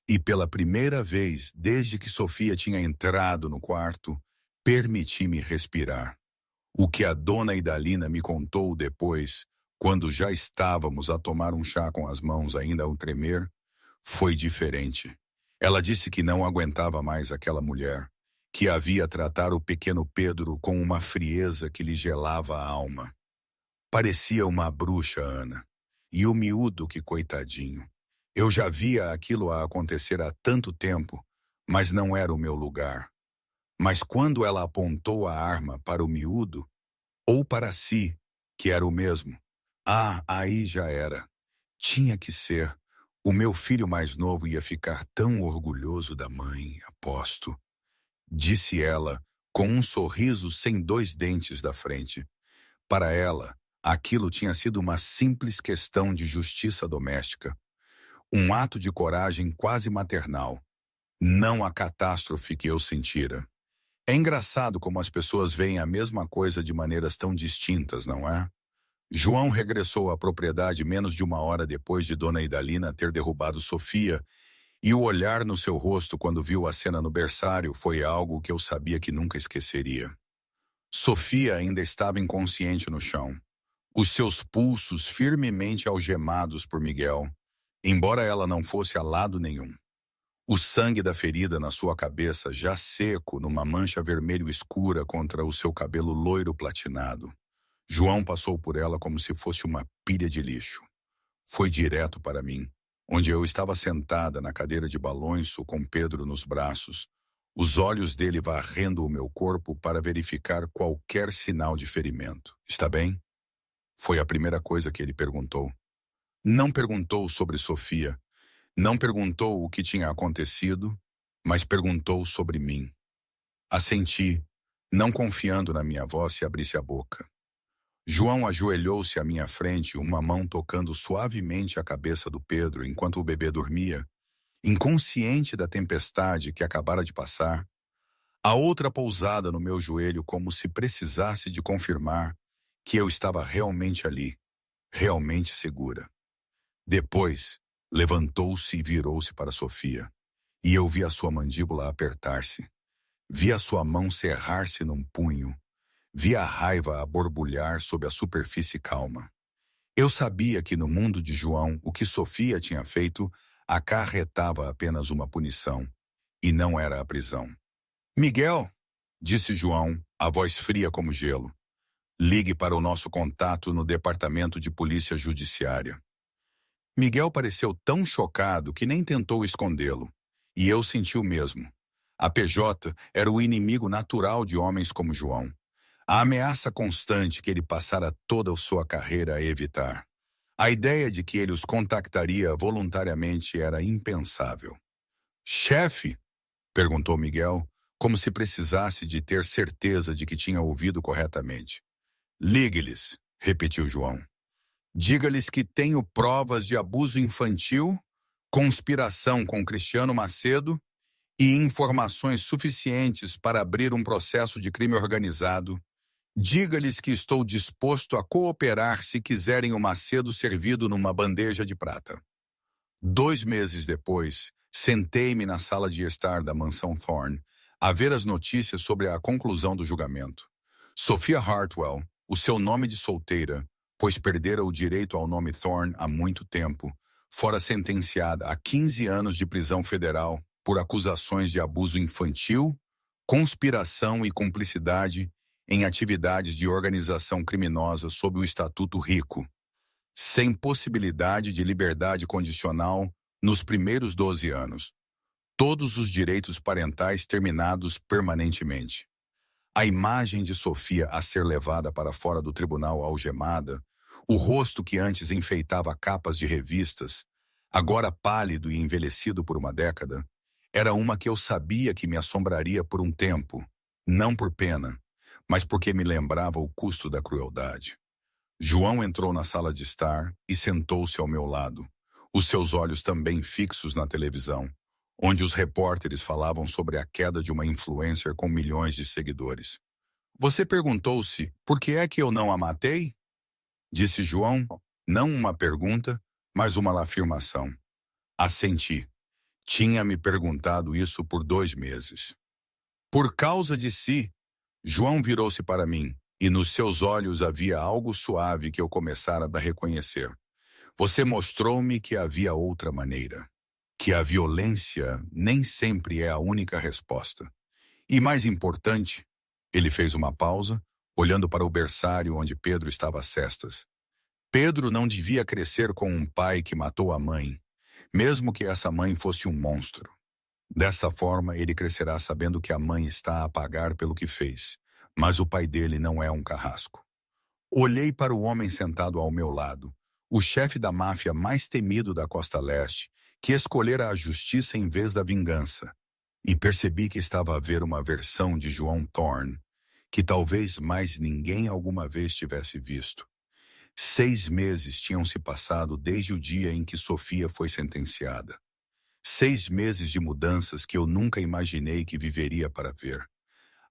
e pela primeira vez desde que Sofia tinha entrado no quarto, permiti-me respirar. O que a dona Idalina me contou depois, quando já estávamos a tomar um chá com as mãos ainda a tremer, foi diferente. Ela disse que não aguentava mais aquela mulher, que havia tratado o pequeno Pedro com uma frieza que lhe gelava a alma. Parecia uma bruxa, Ana. E o miúdo, que coitadinho. Eu já via aquilo a acontecer há tanto tempo, mas não era o meu lugar. Mas quando ela apontou a arma para o miúdo, ou para si, que era o mesmo, aí já era. Tinha que ser. O meu filho mais novo ia ficar tão orgulhoso da mãe, aposto. Disse ela, com um sorriso sem dois dentes da frente. Para ela, aquilo tinha sido uma simples questão de justiça doméstica. Um ato de coragem quase maternal. Não a catástrofe que eu sentira. É engraçado como as pessoas veem a mesma coisa de maneiras tão distintas, não é? João regressou à propriedade menos de uma hora depois de Dona Idalina ter derrubado Sofia, e o olhar no seu rosto quando viu a cena no berçário foi algo que eu sabia que nunca esqueceria. Sofia ainda estava inconsciente no chão, os seus pulsos firmemente algemados por Miguel, embora ela não fosse a lado nenhum. O sangue da ferida na sua cabeça já seco numa mancha vermelho escura contra o seu cabelo loiro platinado. João passou por ela como se fosse uma pilha de lixo. Foi direto para mim, onde eu estava sentada na cadeira de balanço com Pedro nos braços, os olhos dele varrendo o meu corpo para verificar qualquer sinal de ferimento. Está bem? Foi a primeira coisa que ele perguntou. Não perguntou sobre Sofia, não perguntou o que tinha acontecido, mas perguntou sobre mim. Assenti, não confiando na minha voz se abrisse a boca. João ajoelhou-se à minha frente, uma mão tocando suavemente a cabeça do Pedro enquanto o bebê dormia, inconsciente da tempestade que acabara de passar, a outra pousada no meu joelho como se precisasse de confirmar que eu estava realmente ali, realmente segura. Depois, levantou-se e virou-se para Sofia, e eu vi a sua mandíbula apertar-se, vi a sua mão cerrar-se num punho, vi a raiva a borbulhar sob a superfície calma. Eu sabia que no mundo de João o que Sofia tinha feito acarretava apenas uma punição, e não era a prisão. Miguel, disse João, a voz fria como gelo, ligue para o nosso contato no Departamento de Polícia Judiciária. Miguel pareceu tão chocado que nem tentou escondê-lo, e eu senti o mesmo. A PJ era o inimigo natural de homens como João. A ameaça constante que ele passara toda a sua carreira a evitar. A ideia de que ele os contactaria voluntariamente era impensável. Chefe? Perguntou Miguel, como se precisasse de ter certeza de que tinha ouvido corretamente. Ligue-lhes, repetiu João. Diga-lhes que tenho provas de abuso infantil, conspiração com Cristiano Macedo e informações suficientes para abrir um processo de crime organizado. Diga-lhes que estou disposto a cooperar se quiserem o Macedo servido numa bandeja de prata. 2 meses depois, sentei-me na sala de estar da mansão Thorne, a ver as notícias sobre a conclusão do julgamento. Sophia Hartwell, o seu nome de solteira, pois perdera o direito ao nome Thorne há muito tempo, fora sentenciada a 15 anos de prisão federal por acusações de abuso infantil, conspiração e cumplicidade em atividades de organização criminosa sob o Estatuto Rico, sem possibilidade de liberdade condicional nos primeiros 12 anos. Todos os direitos parentais terminados permanentemente. A imagem de Sofia a ser levada para fora do tribunal algemada, o rosto que antes enfeitava capas de revistas, agora pálido e envelhecido por uma década, era uma que eu sabia que me assombraria por um tempo, não por pena, mas porque me lembrava o custo da crueldade. João entrou na sala de estar e sentou-se ao meu lado, os seus olhos também fixos na televisão, onde os repórteres falavam sobre a queda de uma influencer com milhões de seguidores. Você perguntou-se, por que é que eu não a matei? Disse João, não uma pergunta, mas uma afirmação. Assenti. Tinha me perguntado isso por 2 meses. Por causa de si, João virou-se para mim, e nos seus olhos havia algo suave que eu começara a reconhecer. Você mostrou-me que havia outra maneira, que a violência nem sempre é a única resposta. E mais importante, ele fez uma pausa, olhando para o berçário onde Pedro estava às cestas. Pedro não devia crescer com um pai que matou a mãe, mesmo que essa mãe fosse um monstro. Dessa forma, ele crescerá sabendo que a mãe está a pagar pelo que fez, mas o pai dele não é um carrasco. Olhei para o homem sentado ao meu lado, o chefe da máfia mais temido da Costa Leste, que escolhera a justiça em vez da vingança, e percebi que estava a ver uma versão de João Thorne, que talvez mais ninguém alguma vez tivesse visto. 6 meses tinham se passado desde o dia em que Sofia foi sentenciada. 6 meses de mudanças que eu nunca imaginei que viveria para ver.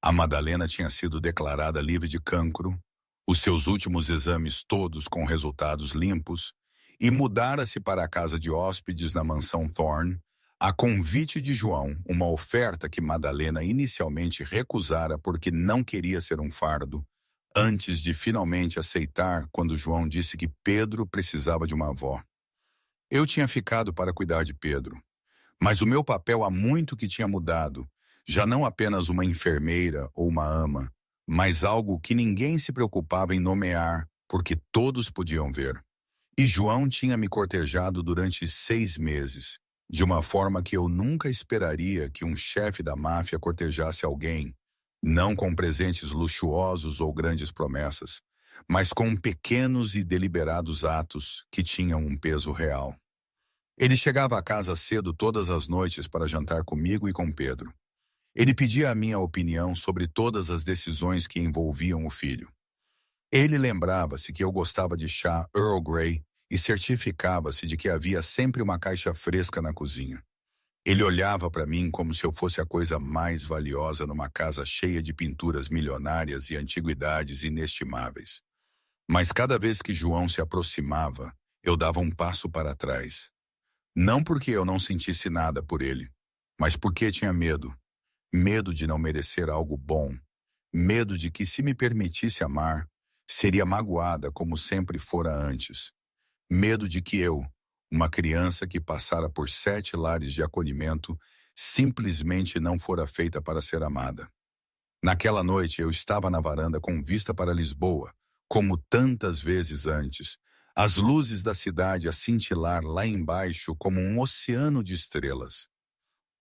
A Madalena tinha sido declarada livre de cancro, os seus últimos exames todos com resultados limpos, e mudara-se para a casa de hóspedes na mansão Thorne, a convite de João, uma oferta que Madalena inicialmente recusara porque não queria ser um fardo, antes de finalmente aceitar quando João disse que Pedro precisava de uma avó. Eu tinha ficado para cuidar de Pedro, mas o meu papel há muito que tinha mudado, já não apenas uma enfermeira ou uma ama, mas algo que ninguém se preocupava em nomear, porque todos podiam ver. E João tinha me cortejado durante 6 meses, de uma forma que eu nunca esperaria que um chefe da máfia cortejasse alguém, não com presentes luxuosos ou grandes promessas, mas com pequenos e deliberados atos que tinham um peso real. Ele chegava a casa cedo todas as noites para jantar comigo e com Pedro. Ele pedia a minha opinião sobre todas as decisões que envolviam o filho. Ele lembrava-se que eu gostava de chá Earl Grey e certificava-se de que havia sempre uma caixa fresca na cozinha. Ele olhava para mim como se eu fosse a coisa mais valiosa numa casa cheia de pinturas milionárias e antiguidades inestimáveis. Mas cada vez que João se aproximava, eu dava um passo para trás. Não porque eu não sentisse nada por ele, mas porque tinha medo. Medo de não merecer algo bom. Medo de que, se me permitisse amar, seria magoada como sempre fora antes. Medo de que eu, uma criança que passara por 7 lares de acolhimento, simplesmente não fora feita para ser amada. Naquela noite eu estava na varanda com vista para Lisboa, como tantas vezes antes, as luzes da cidade a cintilar lá embaixo como um oceano de estrelas.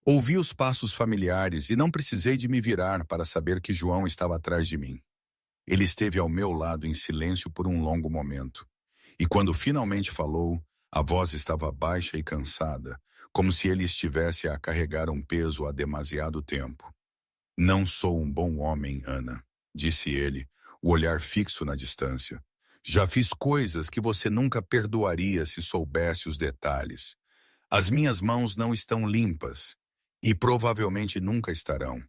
Ouvi os passos familiares e não precisei de me virar para saber que João estava atrás de mim. Ele esteve ao meu lado em silêncio por um longo momento. E quando finalmente falou, a voz estava baixa e cansada, como se ele estivesse a carregar um peso há demasiado tempo. Não sou um bom homem, Ana, disse ele, o olhar fixo na distância. Já fiz coisas que você nunca perdoaria se soubesse os detalhes. As minhas mãos não estão limpas e provavelmente nunca estarão.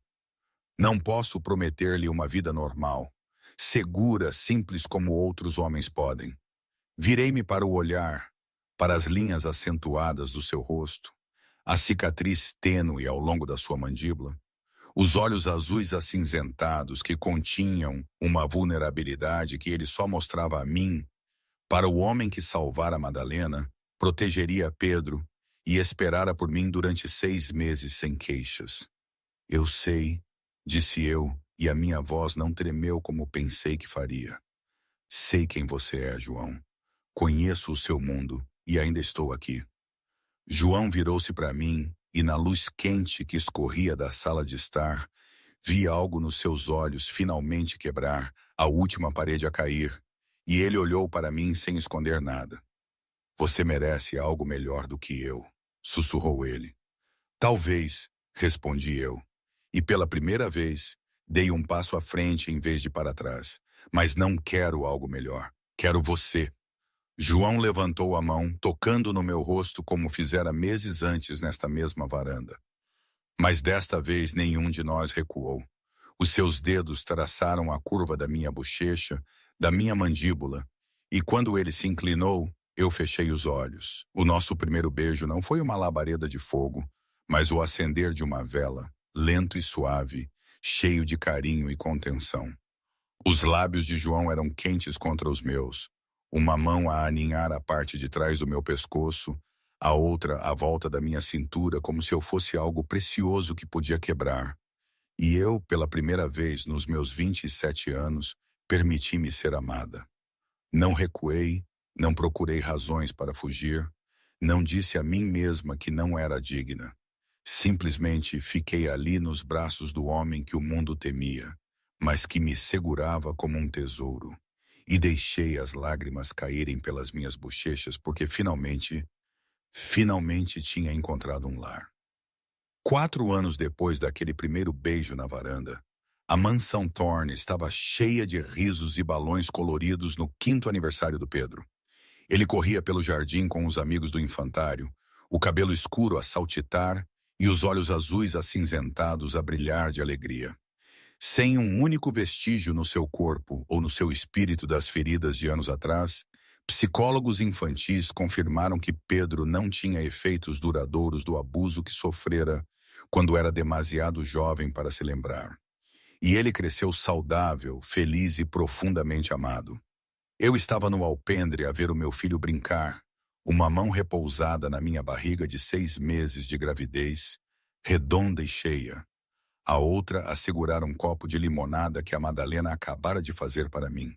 Não posso prometer-lhe uma vida normal, segura, simples como outros homens podem. Virei-me para o olhar, para as linhas acentuadas do seu rosto, a cicatriz tênue ao longo da sua mandíbula, os olhos azuis acinzentados que continham uma vulnerabilidade que ele só mostrava a mim. Para o homem que salvara Madalena, protegeria Pedro e esperara por mim durante 6 meses sem queixas. Eu sei, disse eu, e a minha voz não tremeu como pensei que faria. Sei quem você é, João. Conheço o seu mundo e ainda estou aqui. João virou-se para mim e na luz quente que escorria da sala de estar, vi algo nos seus olhos finalmente quebrar, a última parede a cair, e ele olhou para mim sem esconder nada. Você merece algo melhor do que eu, sussurrou ele. Talvez, respondi eu, e pela primeira vez, dei um passo à frente em vez de para trás, mas não quero algo melhor, quero você. João levantou a mão, tocando no meu rosto como fizera meses antes nesta mesma varanda. Mas desta vez nenhum de nós recuou. Os seus dedos traçaram a curva da minha bochecha, da minha mandíbula, e quando ele se inclinou, eu fechei os olhos. O nosso primeiro beijo não foi uma labareda de fogo, mas o acender de uma vela, lento e suave, cheio de carinho e contenção. Os lábios de João eram quentes contra os meus, uma mão a aninhar a parte de trás do meu pescoço, a outra à volta da minha cintura, como se eu fosse algo precioso que podia quebrar. E eu, pela primeira vez nos meus 27 anos, permiti-me ser amada. Não recuei, não procurei razões para fugir, não disse a mim mesma que não era digna. Simplesmente fiquei ali nos braços do homem que o mundo temia, mas que me segurava como um tesouro. E deixei as lágrimas caírem pelas minhas bochechas porque finalmente tinha encontrado um lar. 4 anos depois daquele primeiro beijo na varanda, a mansão Thorne estava cheia de risos e balões coloridos no 5º aniversário do Pedro. Ele corria pelo jardim com os amigos do infantário, o cabelo escuro a saltitar e os olhos azuis acinzentados a brilhar de alegria. Sem um único vestígio no seu corpo ou no seu espírito das feridas de anos atrás, psicólogos infantis confirmaram que Pedro não tinha efeitos duradouros do abuso que sofrera quando era demasiado jovem para se lembrar. E ele cresceu saudável, feliz e profundamente amado. Eu estava no alpendre a ver o meu filho brincar, uma mão repousada na minha barriga de 6 meses de gravidez, redonda e cheia. A outra a segurar um copo de limonada que a Madalena acabara de fazer para mim.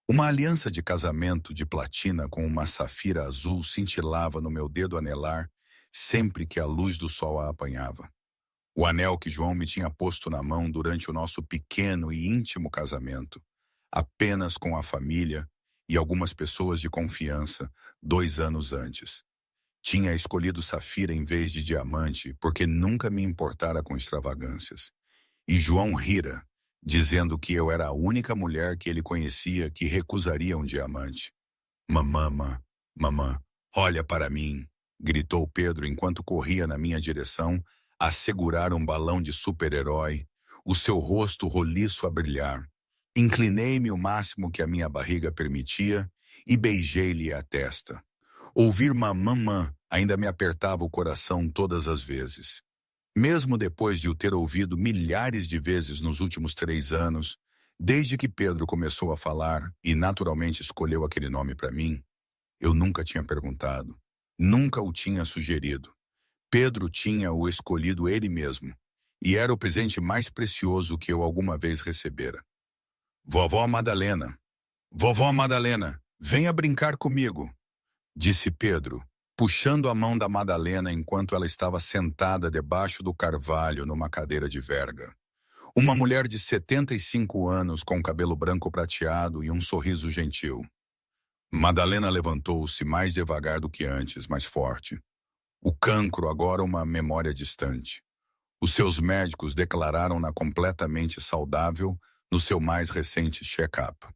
Uma aliança de casamento de platina com uma safira azul cintilava no meu dedo anelar sempre que a luz do sol a apanhava. O anel que João me tinha posto na mão durante o nosso pequeno e íntimo casamento, apenas com a família e algumas pessoas de confiança, 2 anos antes. Tinha escolhido safira em vez de diamante porque nunca me importara com extravagâncias. E João rira, dizendo que eu era a única mulher que ele conhecia que recusaria um diamante. Mamã, olha para mim, gritou Pedro enquanto corria na minha direção a segurar um balão de super-herói, o seu rosto roliço a brilhar. Inclinei-me o máximo que a minha barriga permitia e beijei-lhe a testa. Ouvir mamã ainda me apertava o coração todas as vezes. Mesmo depois de o ter ouvido milhares de vezes nos últimos 3 anos, desde que Pedro começou a falar e naturalmente escolheu aquele nome para mim, eu nunca tinha perguntado, nunca o tinha sugerido. Pedro tinha o escolhido ele mesmo, e era o presente mais precioso que eu alguma vez recebera. Vovó Madalena, venha brincar comigo, disse Pedro, puxando a mão da Madalena enquanto ela estava sentada debaixo do carvalho numa cadeira de verga. Uma mulher de 75 anos com cabelo branco prateado e um sorriso gentil. Madalena levantou-se mais devagar do que antes, mais forte. O cancro agora uma memória distante. Os seus médicos declararam-na completamente saudável no seu mais recente check-up.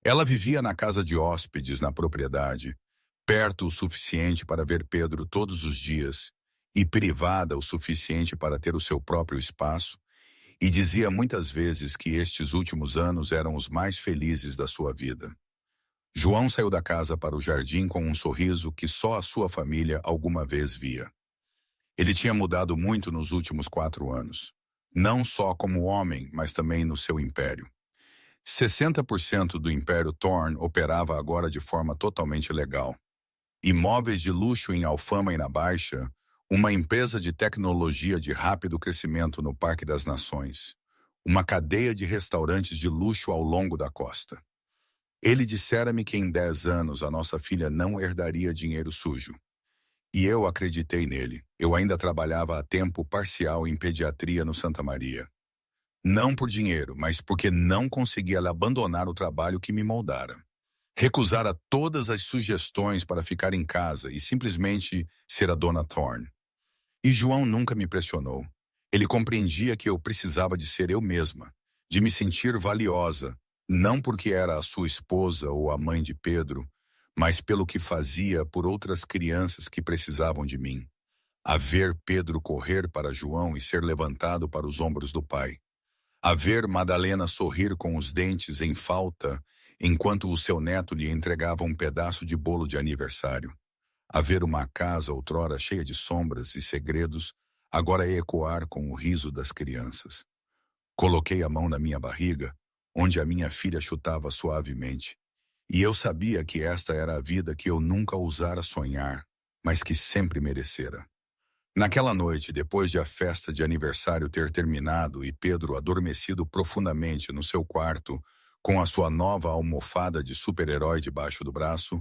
Ela vivia na casa de hóspedes na propriedade, perto o suficiente para ver Pedro todos os dias e privada o suficiente para ter o seu próprio espaço, e dizia muitas vezes que estes últimos anos eram os mais felizes da sua vida. João saiu da casa para o jardim com um sorriso que só a sua família alguma vez via. Ele tinha mudado muito nos últimos 4 anos, não só como homem, mas também no seu império. 60% do Império Thorne operava agora de forma totalmente legal. Imóveis de luxo em Alfama e na Baixa, uma empresa de tecnologia de rápido crescimento no Parque das Nações, uma cadeia de restaurantes de luxo ao longo da costa. Ele dissera-me que em 10 anos a nossa filha não herdaria dinheiro sujo. E eu acreditei nele. Eu ainda trabalhava a tempo parcial em pediatria no Santa Maria. Não por dinheiro, mas porque não conseguia abandonar o trabalho que me moldara. Recusara todas as sugestões para ficar em casa e simplesmente ser a dona Thorne. E João nunca me pressionou. Ele compreendia que eu precisava de ser eu mesma, de me sentir valiosa, não porque era a sua esposa ou a mãe de Pedro, mas pelo que fazia por outras crianças que precisavam de mim. A ver Pedro correr para João e ser levantado para os ombros do pai. A ver Madalena sorrir com os dentes em falta, enquanto o seu neto lhe entregava um pedaço de bolo de aniversário. A ver uma casa outrora cheia de sombras e segredos, agora ecoar com o riso das crianças. Coloquei a mão na minha barriga, onde a minha filha chutava suavemente. E eu sabia que esta era a vida que eu nunca ousara sonhar, mas que sempre merecera. Naquela noite, depois de a festa de aniversário ter terminado e Pedro adormecido profundamente no seu quarto, com a sua nova almofada de super-herói debaixo do braço,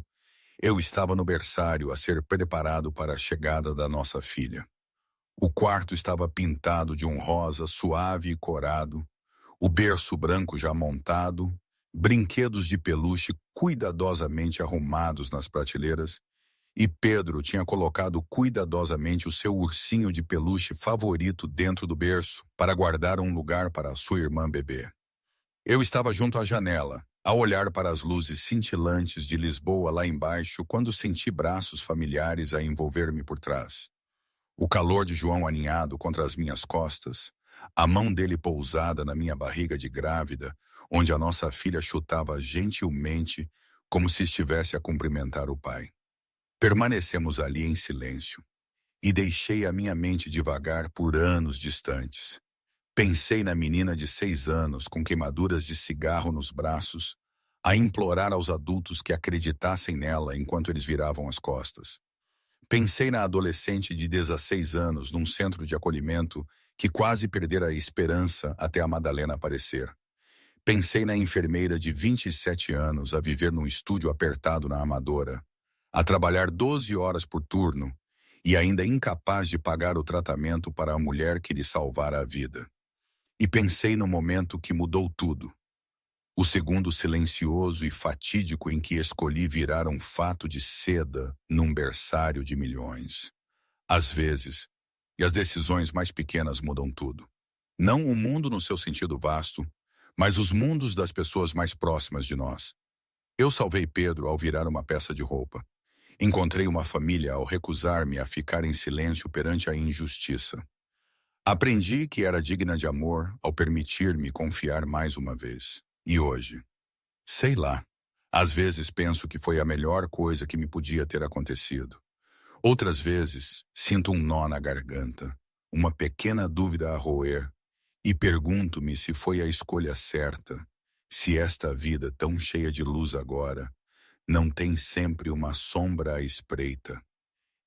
eu estava no berçário a ser preparado para a chegada da nossa filha. O quarto estava pintado de um rosa suave e corado, o berço branco já montado, brinquedos de peluche cuidadosamente arrumados nas prateleiras, e Pedro tinha colocado cuidadosamente o seu ursinho de peluche favorito dentro do berço para guardar um lugar para a sua irmã bebê. Eu estava junto à janela, a olhar para as luzes cintilantes de Lisboa lá embaixo quando senti braços familiares a envolver-me por trás. O calor de João aninhado contra as minhas costas, a mão dele pousada na minha barriga de grávida, onde a nossa filha chutava gentilmente como se estivesse a cumprimentar o pai. Permanecemos ali em silêncio, e deixei a minha mente divagar por anos distantes. Pensei na menina de 6 anos com queimaduras de cigarro nos braços, a implorar aos adultos que acreditassem nela enquanto eles viravam as costas. Pensei na adolescente de 16 anos num centro de acolhimento que quase perdera a esperança até a Madalena aparecer. Pensei na enfermeira de 27 anos a viver num estúdio apertado na Amadora, a trabalhar 12 horas por turno e ainda incapaz de pagar o tratamento para a mulher que lhe salvara a vida. E pensei no momento que mudou tudo. O segundo silencioso e fatídico em que escolhi virar um fato de seda num berçário de milhões. Às vezes, e as decisões mais pequenas mudam tudo. Não o mundo no seu sentido vasto, mas os mundos das pessoas mais próximas de nós. Eu salvei Pedro ao virar uma peça de roupa. Encontrei uma família ao recusar-me a ficar em silêncio perante a injustiça. Aprendi que era digna de amor ao permitir-me confiar mais uma vez. E hoje? Sei lá. Às vezes penso que foi a melhor coisa que me podia ter acontecido. Outras vezes sinto um nó na garganta, uma pequena dúvida a roer, e pergunto-me se foi a escolha certa, se esta vida tão cheia de luz agora não tem sempre uma sombra à espreita.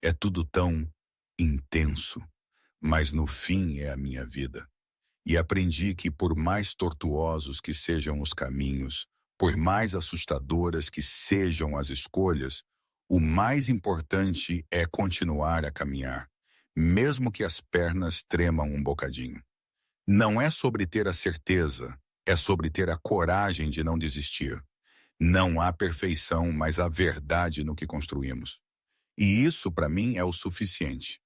É tudo tão intenso, mas no fim é a minha vida. E aprendi que por mais tortuosos que sejam os caminhos, por mais assustadoras que sejam as escolhas, o mais importante é continuar a caminhar, mesmo que as pernas tremam um bocadinho. Não é sobre ter a certeza, é sobre ter a coragem de não desistir. Não há perfeição, mas há verdade no que construímos. E isso, para mim, é o suficiente.